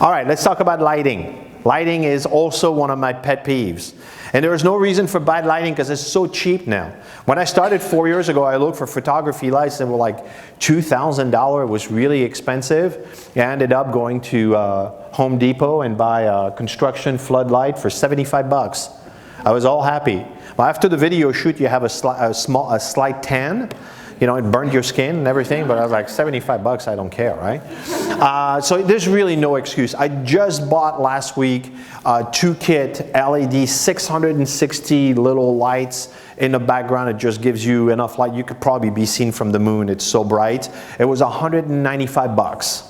All right, let's talk about lighting. Lighting is also one of my pet peeves. And there is no reason for bad lighting because it's so cheap now. When I started 4 years ago, I looked for photography lights that were like $2,000. It was really expensive. I ended up going to Home Depot and buy a construction floodlight for 75 bucks. I was all happy. Well, after the video shoot, you have a slight tan. You know, it burned your skin and everything, but I was like, 75 bucks, I don't care, right? So there's really no excuse. I just bought last week 2-kit LED 660 little lights in the background. It just gives you enough light. You could probably be seen from the moon. It's so bright. It was 195 bucks.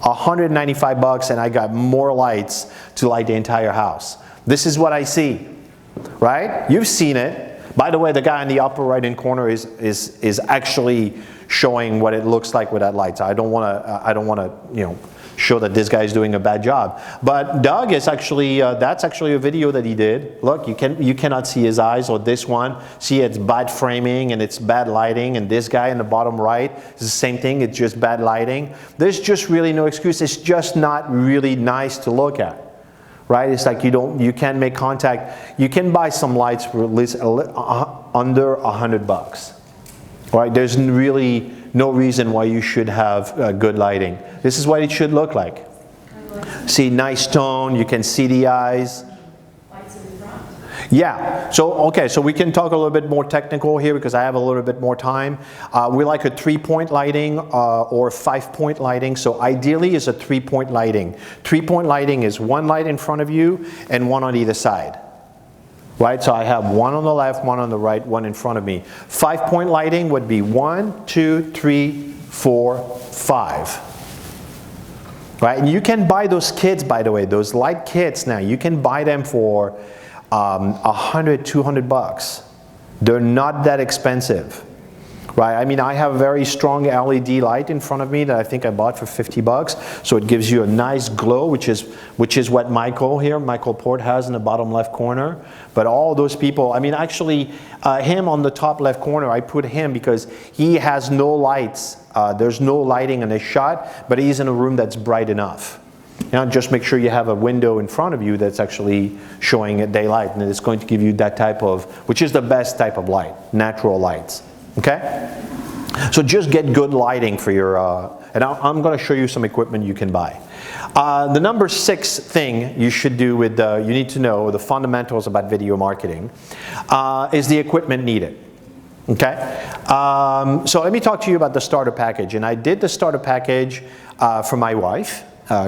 195 bucks, and I got more lights to light the entire house. This is what I see, right? You've seen it. By the way, the guy in the upper right-hand corner is actually showing what it looks like with that light. So I don't want to show that this guy is doing a bad job. But Doug is actually that's actually a video that he did. Look, you cannot see his eyes, or this one. See, it's bad framing and it's bad lighting. And this guy in the bottom right is the same thing. It's just bad lighting. There's just really no excuse. It's just not really nice to look at. Right? It's like you can't make contact. You can buy some lights for at least under 100 bucks. Right? There's really no reason why you should have good lighting. This is what it should look like. See, nice tone. You can see the eyes. Lights in front. Yeah. So okay. So we can talk a little bit more technical here because I have a little bit more time. We like a 3-point lighting or 5-point lighting. So ideally, is a 3-point lighting. 3-point lighting is one light in front of you and one on either side. Right. So I have one on the left, one on the right, one in front of me. 5-point lighting would be 1, 2, 3, 4, 5. Right. And you can buy those kits, by the way, those light kits now. You can buy them for 100, 200 bucks. They're not that expensive, right? I mean, I have a very strong LED light in front of me that I think I bought for 50 bucks. So it gives you a nice glow, which is what Michael Port has in the bottom left corner. But all those people, I mean, actually, him on the top left corner, I put him because he has no lights. There's no lighting in his shot, but he's in a room that's bright enough. Now just make sure you have a window in front of you that's actually showing a daylight, and it's going to give you that type of, which is the best type of light, natural lights. Okay? So just get good lighting for your, and I'm going to show you some equipment you can buy. The number 6 thing you should do with, you need to know the fundamentals about video marketing, is the equipment needed. Okay? So let me talk to you about the starter package. And I did the starter package for my wife.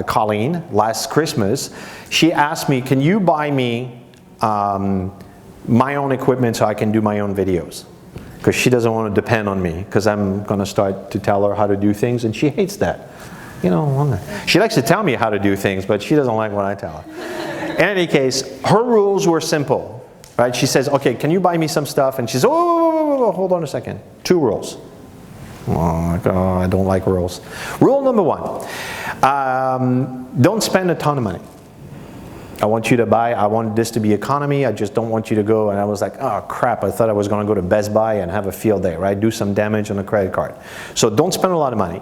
Colleen, last Christmas. She asked me, can you buy me my own equipment so I can do my own videos? Because she doesn't want to depend on me, because I'm going to start to tell her how to do things, and she hates that. You know, she likes to tell me how to do things, but she doesn't like what I tell her. In any case, her rules were simple. Right? She says, okay, can you buy me some stuff? And she says, oh, hold on a second. 2 rules. Oh, I don't like rules. Rule number 1, don't spend a ton of money. I want you to buy, I want this to be economy, I just don't want you to go, and I was like, oh crap, I thought I was going to go to Best Buy and have a field day, right? Do some damage on a credit card. So don't spend a lot of money.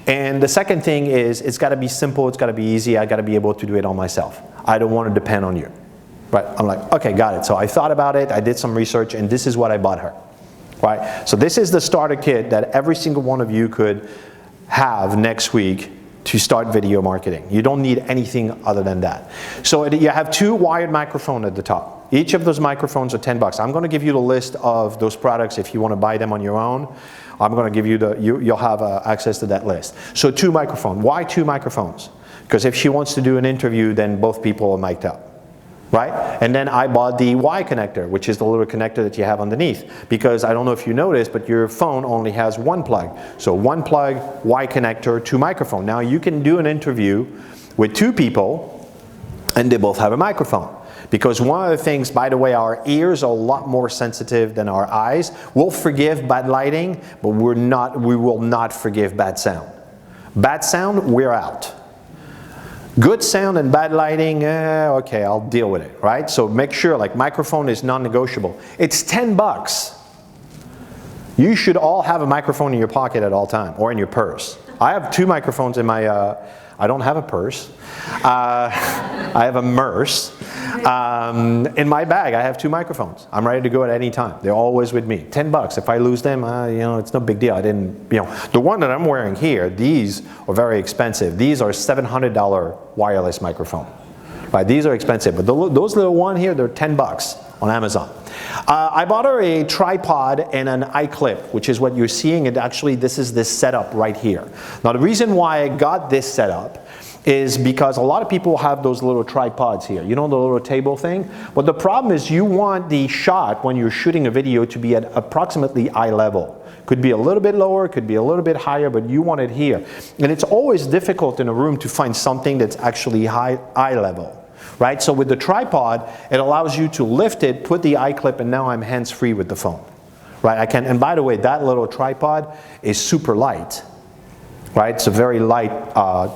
And the second thing is, it's got to be simple, it's got to be easy, I got to be able to do it all myself. I don't want to depend on you. Right? I'm like, okay, got it. So I thought about it, I did some research, and this is what I bought her. Right? So this is the starter kit that every single one of you could have next week to start video marketing. You don't need anything other than that. So you have 2 wired microphones at the top. Each of those microphones are 10 bucks. I'm going to give you the list of those products if you want to buy them on your own. I'm going to give you you'll have access to that list. So 2 microphones. Why 2 microphones? Because if she wants to do an interview, then both people are mic'd up. Right? And then I bought the Y connector, which is the little connector that you have underneath. Because I don't know if you noticed, but your phone only has 1 plug. So 1 plug, Y connector, 2 microphone. Now you can do an interview with 2 people and they both have a microphone. Because one of the things, by the way, our ears are a lot more sensitive than our eyes. We'll forgive bad lighting, but we will not forgive bad sound. Bad sound, we're out. Good sound and bad lighting, okay, I'll deal with it, right? So make sure, like, microphone is non-negotiable. It's 10 bucks. You should all have a microphone in your pocket at all time, or in your purse. I have 2 microphones in my, I don't have a purse. I have a MERS. In my bag, I have 2 microphones. I'm ready to go at any time. They're always with me. 10 bucks. If I lose them, you know, it's no big deal. I didn't, you know. The one that I'm wearing here, these are very expensive. These are $700 wireless microphone. Right? These are expensive, but those little one here, they're 10 bucks on Amazon. I bought her a tripod and an iClip, which is what you're seeing, and actually this is this setup right here. Now the reason why I got this setup is because a lot of people have those little tripods here. You know, the little table thing? But the problem is you want the shot when you're shooting a video to be at approximately eye level. Could be a little bit lower, could be a little bit higher, but you want it here. And it's always difficult in a room to find something that's actually eye level. Right? So with the tripod, it allows you to lift it, put the iClip, and now I'm hands-free with the phone. Right? I can, and by the way, that little tripod is super light. Right? It's a very light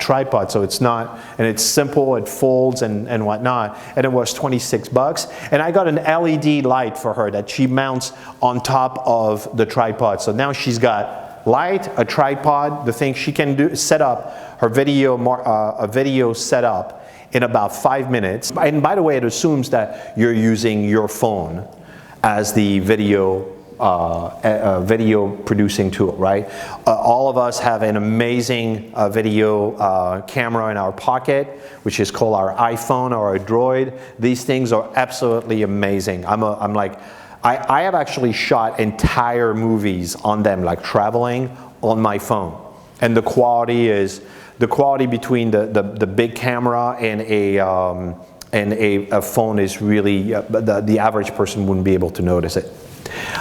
tripod, so it's not, and it's simple, it folds and whatnot, and it was 26 bucks. And I got an LED light for her that she mounts on top of the tripod. So now she's got light, a tripod, the thing she can do, set up her video, a video setup in about 5 minutes. And by the way, it assumes that you're using your phone as the video producing tool, right? All of us have an amazing video camera in our pocket, which is called our iPhone or our Droid. These things are absolutely amazing. I have actually shot entire movies on them, like traveling on my phone. And the quality between the big camera and a phone is really, the average person wouldn't be able to notice it.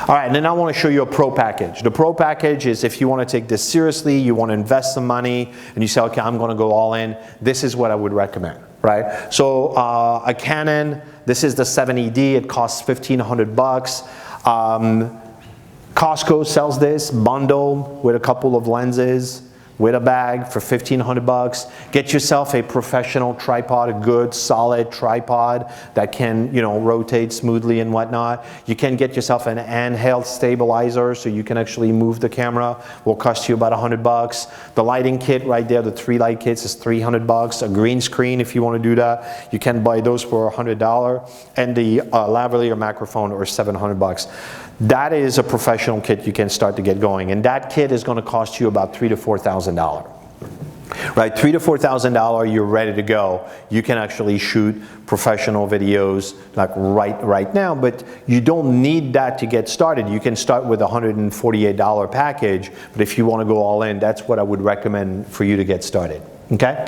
All right, and then I want to show you a pro package. The pro package is if you want to take this seriously, you want to invest some money, and you say, okay, I'm going to go all in, this is what I would recommend, right? So a Canon, this is the 7ED, it costs 1,500 bucks. Costco sells this bundle with a couple of lenses, with a bag for 1,500 bucks. Get yourself a professional tripod, a good solid tripod that can, you know, rotate smoothly and whatnot. You can get yourself an handheld stabilizer so you can actually move the camera. Will cost you about 100 bucks. The lighting kit right there, the 3 light kits, is 300 bucks. A green screen if you want to do that, you can buy those for $100. And the lavalier microphone are 700 bucks. That is a professional kit you can start to get going, and that kit is going to cost you about $3,000 to $4,000. Right, $3,000 to $4,000, you're ready to go. You can actually shoot professional videos like right now, but you don't need that to get started. You can start with a $148 package, but if you want to go all in, that's what I would recommend for you to get started. Okay?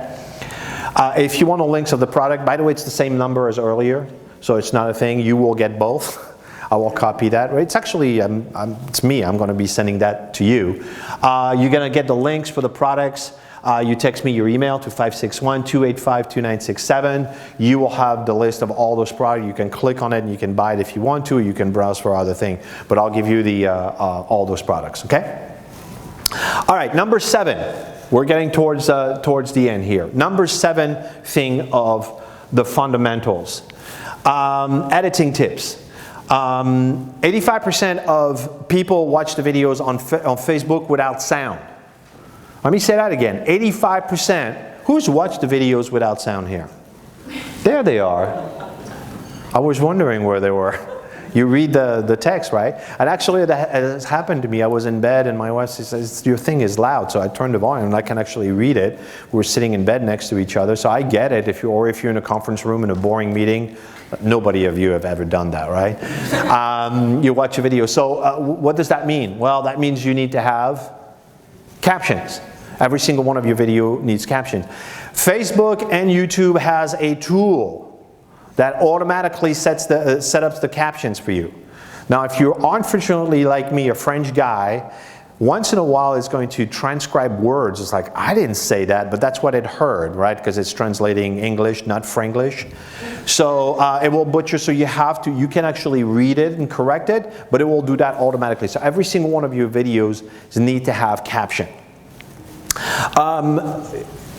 If you want the links of the product, by the way, it's the same number as earlier, so it's not a thing. You will get both. I will copy that. It's actually, it's me. I'm going to be sending that to you. You're going to get the links for the products. You text me your email to 561-285-2967. You will have the list of all those products. You can click on it and you can buy it if you want to, or you can browse for other things. But I'll give you the all those products, okay? All right, number 7. We're getting towards the end here. Number 7 thing of the fundamentals. Editing tips. 85% of people watch the videos on Facebook without sound. Let me say that again. 85%. Who's watched the videos without sound here? There they are. I was wondering where they were. You read the text, right? And actually that has happened to me. I was in bed and my wife says, your thing is loud. So I turned the volume and I can actually read it. We're sitting in bed next to each other. So I get it. If you're in a conference room in a boring meeting, nobody of you have ever done that, right? You watch a video. So what does that mean? Well, that means you need to have captions. Every single one of your video needs captions. Facebook and YouTube has a tool that automatically set up the captions for you. Now, if you're unfortunately like me, a French guy, once in a while it's going to transcribe words. It's like, I didn't say that, but that's what it heard, right? Because it's translating English, not Franglish. So it will butcher, so you can actually read it and correct it, but it will do that automatically. So every single one of your videos need to have caption.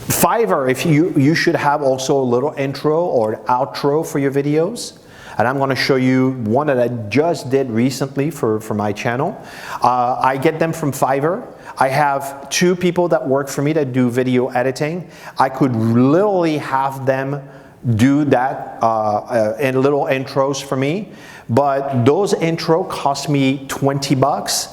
Fiverr, if you should have also a little intro or outro for your videos. And I'm going to show you one that I just did recently for my channel. I get them from Fiverr. I have 2 people that work for me that do video editing. I could literally have them do that in little intros for me. But those intro cost me 20 bucks.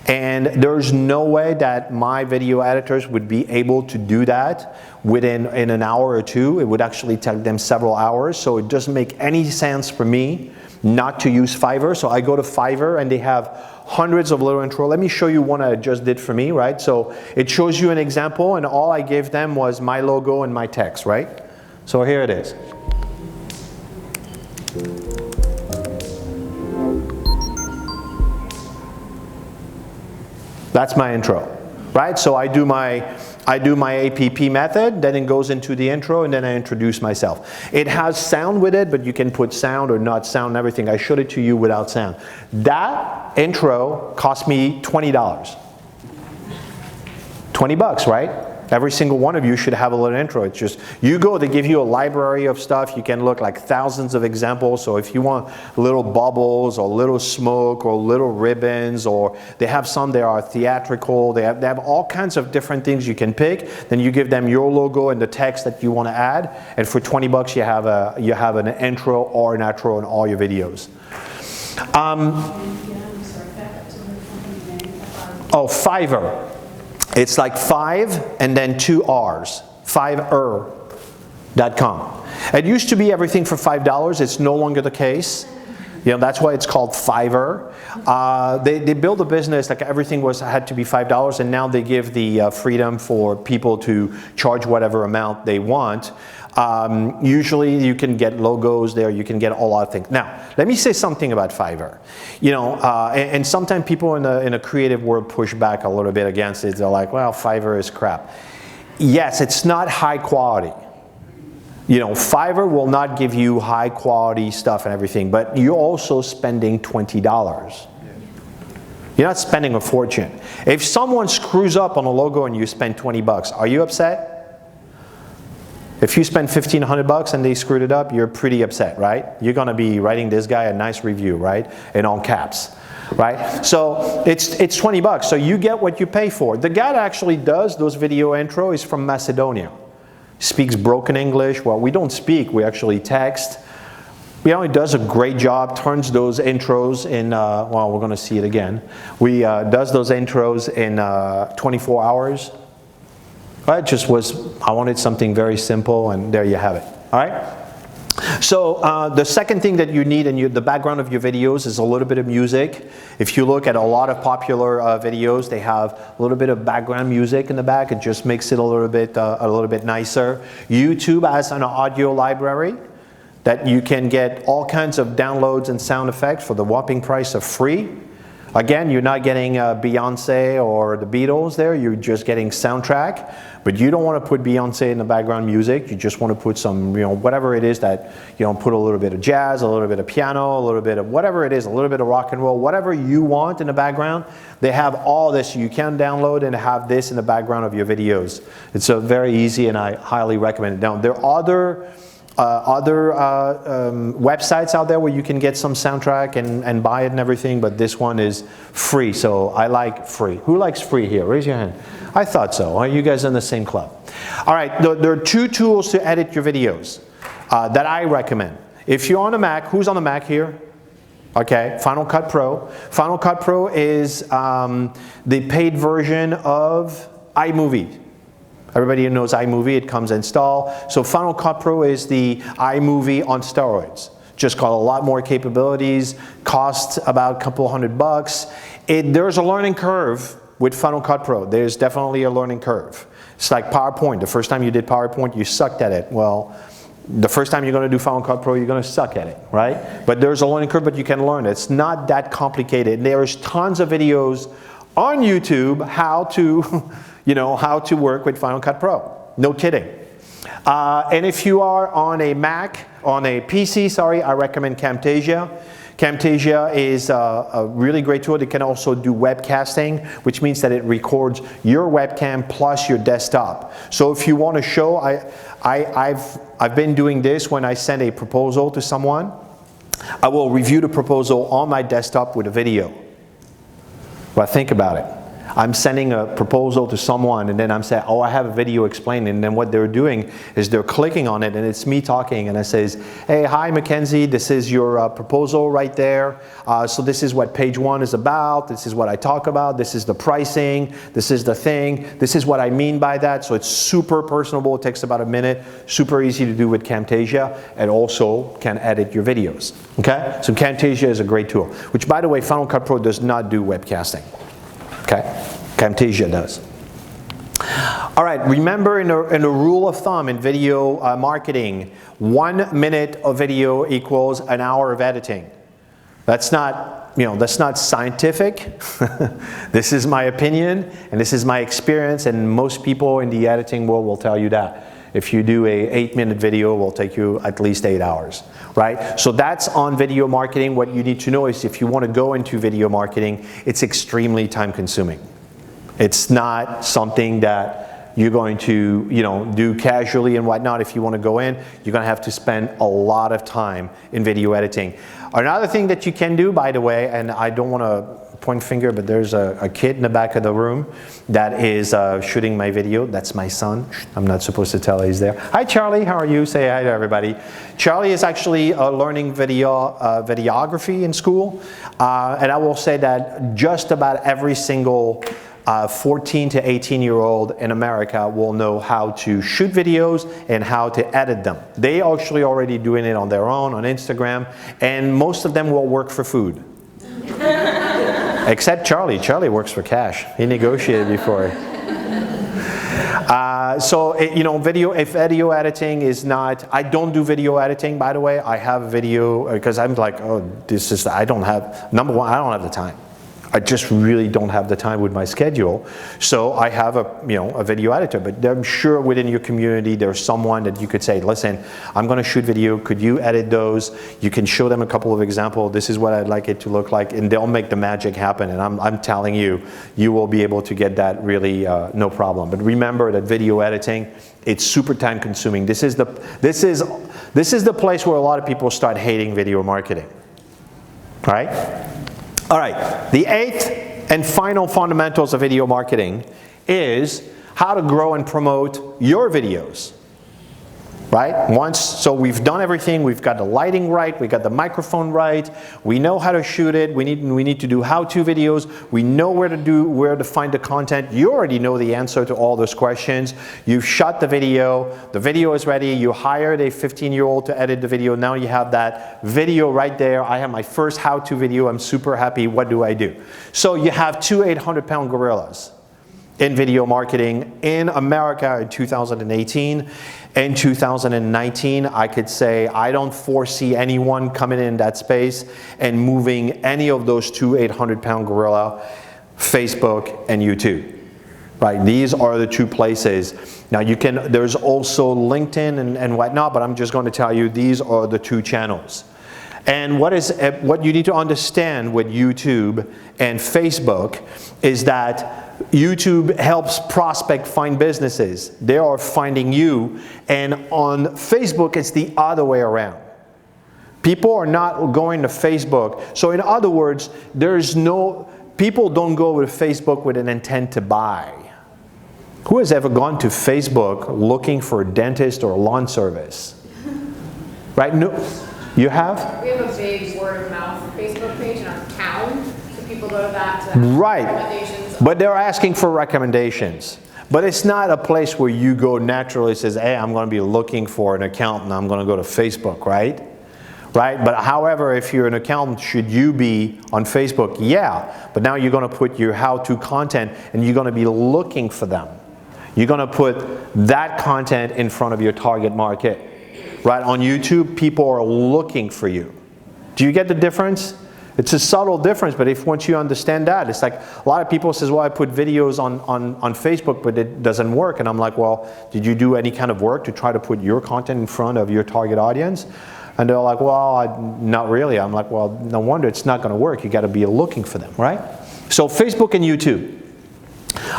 And there's no way that my video editors would be able to do that in an hour or 2. It would actually take them several hours. So it doesn't make any sense for me not to use Fiverr. So I go to Fiverr and they have hundreds of little intro. Let me show you one I just did for me, right? So it shows you an example and all I gave them was my logo and my text, right? So here it is. That's my intro, right? So I do my APP method, then it goes into the intro, and then I introduce myself. It has sound with it, but you can put sound or not sound and everything. I showed it to you without sound. That intro cost me $20. 20 bucks, right? Every single one of you should have a little intro. It's just, you go, they give you a library of stuff. You can look like thousands of examples. So if you want little bubbles or little smoke or little ribbons, or they have some that are theatrical, they have all kinds of different things you can pick. Then you give them your logo and the text that you want to add. And for 20 bucks, you have an intro or an outro in all your videos. Oh, Fiverr. It's like 5 and then 2 R's, Fiverr.com. It used to be everything for $5. It's no longer the case. You know, that's why it's called Fiverr. They built a business like everything had to be $5, and now they give the freedom for people to charge whatever amount they want. Usually you can get logos there, you can get a lot of things. Now, let me say something about Fiverr. You know, and sometimes people in a creative world push back a little bit against it. They're like, well, Fiverr is crap. Yes, it's not high quality. You know, Fiverr will not give you high quality stuff and everything, but you're also spending $20. You're not spending a fortune. If someone screws up on a logo and you spend 20 bucks, are you upset? If you spend 1,500 bucks and they screwed it up, you're pretty upset, right? You're gonna be writing this guy a nice review, right? In all caps, right? So it's 20 bucks, so you get what you pay for. The guy that actually does those video intro is from Macedonia. Speaks broken English. Well, we don't speak, we actually text. You know, he does a great job, turns those intros in, well, we're gonna see it again. Does those intros in 24 hours. It just was, I wanted something very simple, and there you have it. All right? So the second thing that you need in the background of your videos is a little bit of music. If you look at a lot of popular videos, they have a little bit of background music in the back. It just makes it a little bit nicer. YouTube has an audio library that you can get all kinds of downloads and sound effects for the whopping price of free. Again, you're not getting Beyonce or the Beatles there, you're just getting soundtrack. But you don't want to put Beyonce in the background music, you just want to put some, you know, whatever it is that, you know, put a little bit of jazz, a little bit of piano, a little bit of whatever it is, a little bit of rock and roll, whatever you want in the background. They have all this, you can download and have this in the background of your videos. It's very easy and I highly recommend it. Now, there are other websites out there where you can get some soundtrack and buy it and everything, but this one is free, so I like free. Who likes free here? Raise your hand. I thought so. Are you guys in the same club? All right, there are 2 tools to edit your videos that I recommend. If you're on a Mac, who's on the Mac here? Okay, Final Cut Pro. Final Cut Pro is the paid version of iMovie. Everybody who knows iMovie, it comes installed. So Final Cut Pro is the iMovie on steroids. Just got a lot more capabilities, costs about a couple $100. There's a learning curve with Final Cut Pro. There's definitely a learning curve. It's like PowerPoint. The first time you did PowerPoint, you sucked at it. Well, the first time you're going to do Final Cut Pro, you're going to suck at it, right? But there's a learning curve, but you can learn it. It's not that complicated. There's tons of videos on YouTube how to work with Final Cut Pro. No kidding. And if you are on a Mac, on a PC, sorry, I recommend Camtasia. Camtasia is a really great tool. It can also do webcasting, which means that it records your webcam plus your desktop. So if you want to show, I've been doing this when I send a proposal to someone. I will review the proposal on my desktop with a video. Well, think about it. I'm sending a proposal to someone and then I'm saying, oh, I have a video explaining, and then what they're doing is they're clicking on it and it's me talking, and I says, hey, hi Mackenzie, this is your proposal right there. So this is what page 1 is about, this is what I talk about, this is the pricing, this is the thing, this is what I mean by that. So it's super personable, it takes about a minute, super easy to do with Camtasia, and also can edit your videos, okay? So Camtasia is a great tool, which by the way, Final Cut Pro does not do webcasting. Okay, Camtasia does. All right, remember in a rule of thumb in video marketing, 1 minute of video equals an hour of editing. That's not, that's not scientific. This is my opinion and this is my experience, and most people in the editing world will tell you that. If you do a 8-minute video, it will take you at least 8 hours, right? So that's on video marketing. What you need to know is if you want to go into video marketing, it's extremely time consuming. It's not something that you're going to, do casually and whatnot. If you want to go in, you're going to have to spend a lot of time in video editing. Another thing that you can do, by the way, and I don't want to point finger, but there's a kid in the back of the room that is shooting my video. That's my son. I'm not supposed to tell he's there. Hi Charlie, how are you? Say hi to everybody. Charlie is actually learning videography in school, and I will say that just about every single 14 to 18-year-old in America will know how to shoot videos and how to edit them. They actually already doing it on their own on Instagram, and most of them will work for food. Except Charlie. Charlie works for cash. He negotiated before. Video editing is not, I don't do video editing, by the way. I have a video, because I'm like, number one, I don't have the time. I just really don't have the time with my schedule. So I have a video editor, but I'm sure within your community there's someone that you could say, listen, I'm going to shoot video, could you edit those? You can show them a couple of examples, this is what I'd like it to look like, and they'll make the magic happen. And I'm telling you, you will be able to get that really no problem. But remember that video editing, it's super time consuming. This is the place where a lot of people start hating video marketing, right? All right, the 8th and final fundamentals of video marketing is how to grow and promote your videos, right? So we've done everything, we've got the lighting right, we got the microphone right, we know how to shoot it, we need to do how-to videos, we know where to find the content. You already know the answer to all those questions. You've shot the video is ready, you hired a 15-year-old to edit the video, now you have that video right there. I have my first how-to video, I'm super happy, what do I do? So you have 2 800-pound gorillas in video marketing in America in 2018. In 2019, I could say I don't foresee anyone coming in that space and moving any of those 2 800-pound gorilla, Facebook and YouTube. Right, these are the 2 places. Now there's also LinkedIn and whatnot, but I'm just going to tell you these are the 2 channels. And what you need to understand with YouTube and Facebook is that YouTube helps prospect find businesses. They are finding you, and on Facebook it's the other way around. People are not going to Facebook. So in other words, people don't go to Facebook with an intent to buy. Who has ever gone to Facebook looking for a dentist or a lawn service? Right? No. You have? We have a big word of mouth Facebook page in our town, so people go to that to right. recommendations. But they're asking for recommendations. But it's not a place where you go naturally says, hey, I'm going to be looking for an accountant, I'm going to go to Facebook, right? Right? But however, if you're an accountant, should you be on Facebook? Yeah. But now you're going to put your how-to content and you're going to be looking for them. You're going to put that content in front of your target market. Right, on YouTube, people are looking for you. Do you get the difference? It's a subtle difference, but once you understand that, it's like a lot of people says, well, I put videos on Facebook, but it doesn't work. And I'm like, well, did you do any kind of work to try to put your content in front of your target audience? And they're like, well, not really. I'm like, well, no wonder it's not going to work. You got to be looking for them, right? So Facebook and YouTube.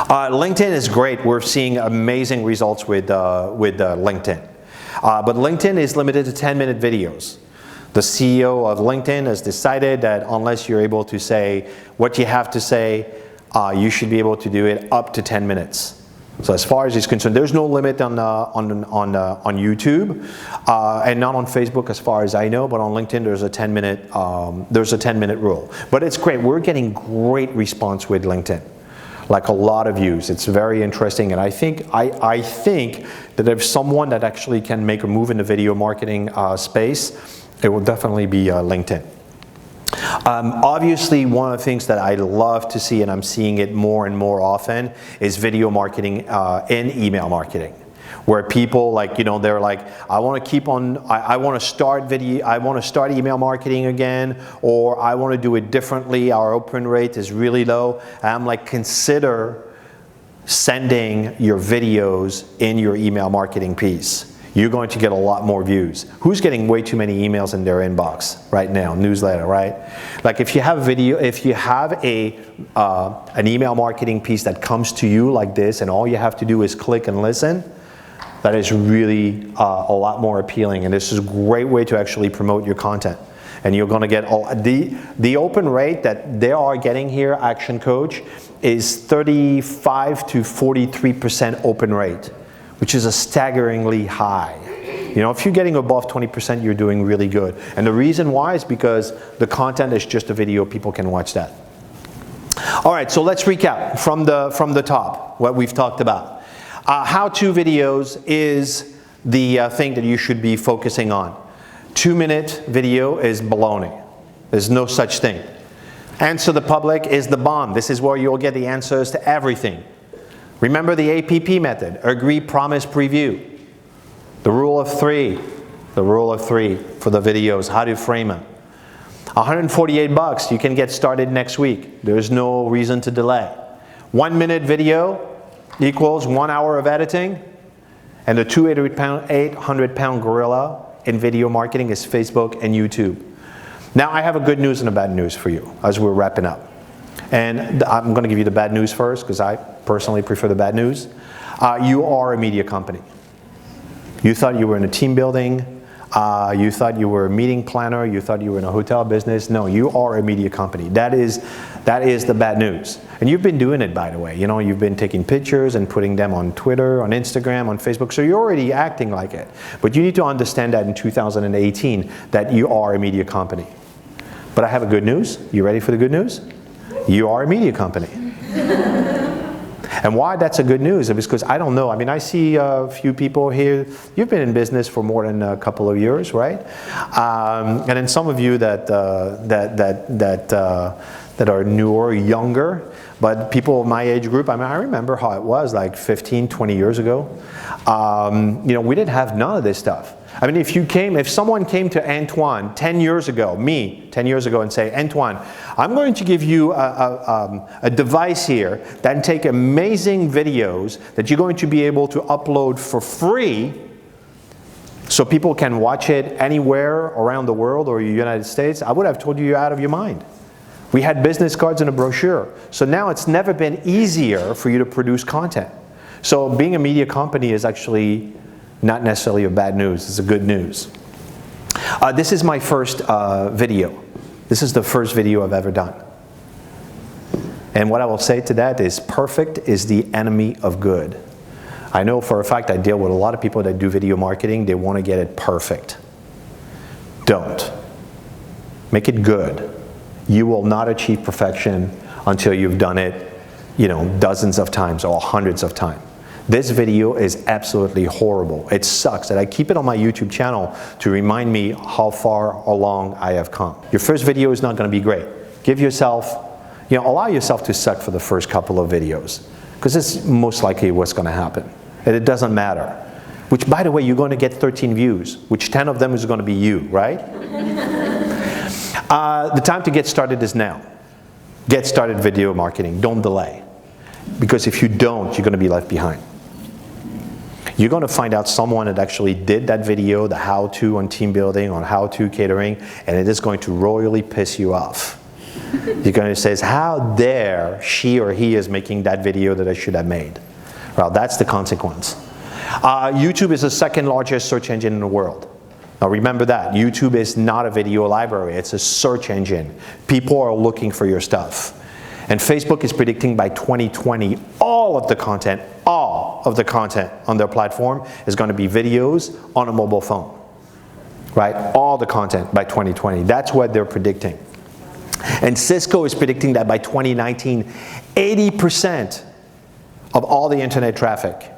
LinkedIn is great. We're seeing amazing results with LinkedIn. But LinkedIn is limited to 10-minute videos. The CEO of LinkedIn has decided that unless you're able to say what you have to say, you should be able to do it up to 10 minutes. So as far as he's concerned, there's no limit on YouTube and not on Facebook as far as I know, but on LinkedIn there's a 10-minute rule. But it's great. We're getting great response with LinkedIn. Like a lot of views. It's very interesting, and I think that if someone that actually can make a move in the video marketing space, it will definitely be LinkedIn. Obviously, one of the things that I love to see, and I'm seeing it more and more often, is video marketing in email marketing, where people they're like, I want to start email marketing again, or I want to do it differently. Our open rate is really low. And I'm like, consider sending your videos in your email marketing piece. You're going to get a lot more views. Who's getting way too many emails in their inbox right now? Newsletter, right? Like if you have an email marketing piece that comes to you like this, and all you have to do is click and listen, that is really a lot more appealing. And this is a great way to actually promote your content. And you're going to get the open rate that they are getting here, Action Coach, is 35 to 43% open rate, which is a staggeringly high. If you're getting above 20%, you're doing really good. And the reason why is because the content is just a video, people can watch that. All right, so let's recap from the top, what we've talked about. How-to videos is the thing that you should be focusing on. 2-minute video is baloney. There's no such thing. Answer the public is the bomb. This is where you'll get the answers to everything. Remember the APP method, agree, promise, preview. The rule of three for the videos, how to frame them. $148, you can get started next week. There's no reason to delay. 1-minute video equals 1 hour of editing, and the 800-pound gorilla in video marketing is Facebook and YouTube. Now I have a good news and a bad news for you as we're wrapping up. And I'm going to give you the bad news first, because I personally prefer the bad news. You are a media company. You thought you were in a team building. You thought you were a meeting planner. You thought you were in a hotel business. No, you are a media company. That is the bad news. And you've been doing it, by the way. You've been taking pictures and putting them on Twitter, on Instagram, on Facebook. So you're already acting like it. But you need to understand that in 2018, that you are a media company. But I have a good news. You ready for the good news? You are a media company. And why that's a good news is because I don't know. I mean, I see a few people here. You've been in business for more than a couple of years, right? And then some of you that are newer, younger, but people of my age group. I mean, I remember how it was like 15, 20 years ago. We didn't have none of this stuff. I mean, if someone came to Antoine 10 years ago, me 10 years ago, and say, Antoine, I'm going to give you a device here that can take amazing videos that you're going to be able to upload for free so people can watch it anywhere around the world or the United States, I would have told you you're out of your mind. We had business cards and a brochure. So now it's never been easier for you to produce content. So being a media company is actually not necessarily a bad news, it's a good news. This is my first video. This is the first video I've ever done. And what I will say to that is perfect is the enemy of good. I know for a fact I deal with a lot of people that do video marketing, they want to get it perfect. Don't. Make it good. You will not achieve perfection until you've done it, dozens of times or hundreds of times. This video is absolutely horrible. It sucks, and I keep it on my YouTube channel to remind me how far along I have come. Your first video is not going to be great. Give yourself, allow yourself to suck for the first couple of videos, because it's most likely what's going to happen. And it doesn't matter. Which, by the way, you're going to get 13 views, which 10 of them is going to be you, right? The time to get started is now. Get started video marketing. Don't delay. Because if you don't, you're going to be left behind. You're going to find out someone that actually did that video, the how-to on team building, on how-to catering, and it is going to royally piss you off. You're going to say, how dare she or he is making that video that I should have made? Well, that's the consequence. YouTube is the second largest search engine in the world. Now remember that. YouTube is not a video library. It's a search engine. People are looking for your stuff. And Facebook is predicting by 2020, all of the content on their platform is going to be videos on a mobile phone. Right? All the content by 2020. That's what they're predicting. And Cisco is predicting that by 2019, 80% of all the internet traffic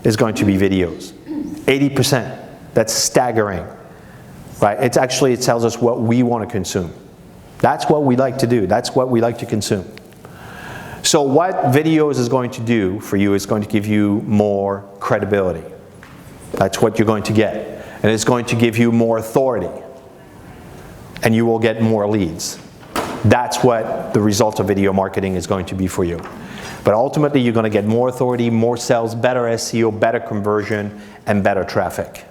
is going to be videos. 80%. That's staggering. Right? It tells us what we want to consume. That's what we like to do. That's what we like to consume. So what videos is going to do for you is going to give you more credibility. That's what you're going to get. And it's going to give you more authority. And you will get more leads. That's what the result of video marketing is going to be for you. But ultimately, you're going to get more authority, more sales, better SEO, better conversion, and better traffic.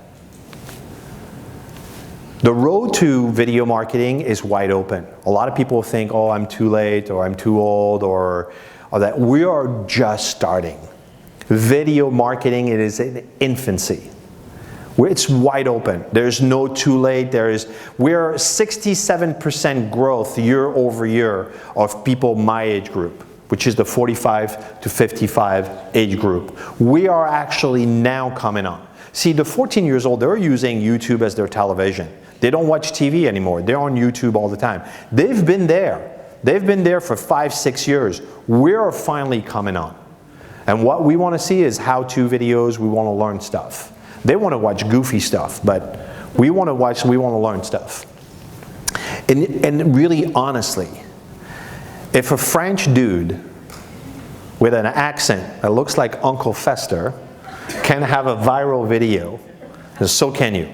The road to video marketing is wide open. A lot of people think, oh, I'm too late, or I'm too old, or that. We are just starting. Video marketing, it is in infancy. It's wide open. There's no too late. We're 67% growth year over year of people my age group, which is the 45 to 55 age group. We are actually now coming on. See, the 14 years old, they're using YouTube as their television. They don't watch TV anymore. They're on YouTube all the time. They've been there. They've been there for 5-6 years. We're finally coming on. And what we want to see is how-to videos. We want to learn stuff. They want to watch goofy stuff, but we want to learn stuff. And really honestly, if a French dude with an accent that looks like Uncle Fester can have a viral video, so can you.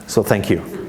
So thank you.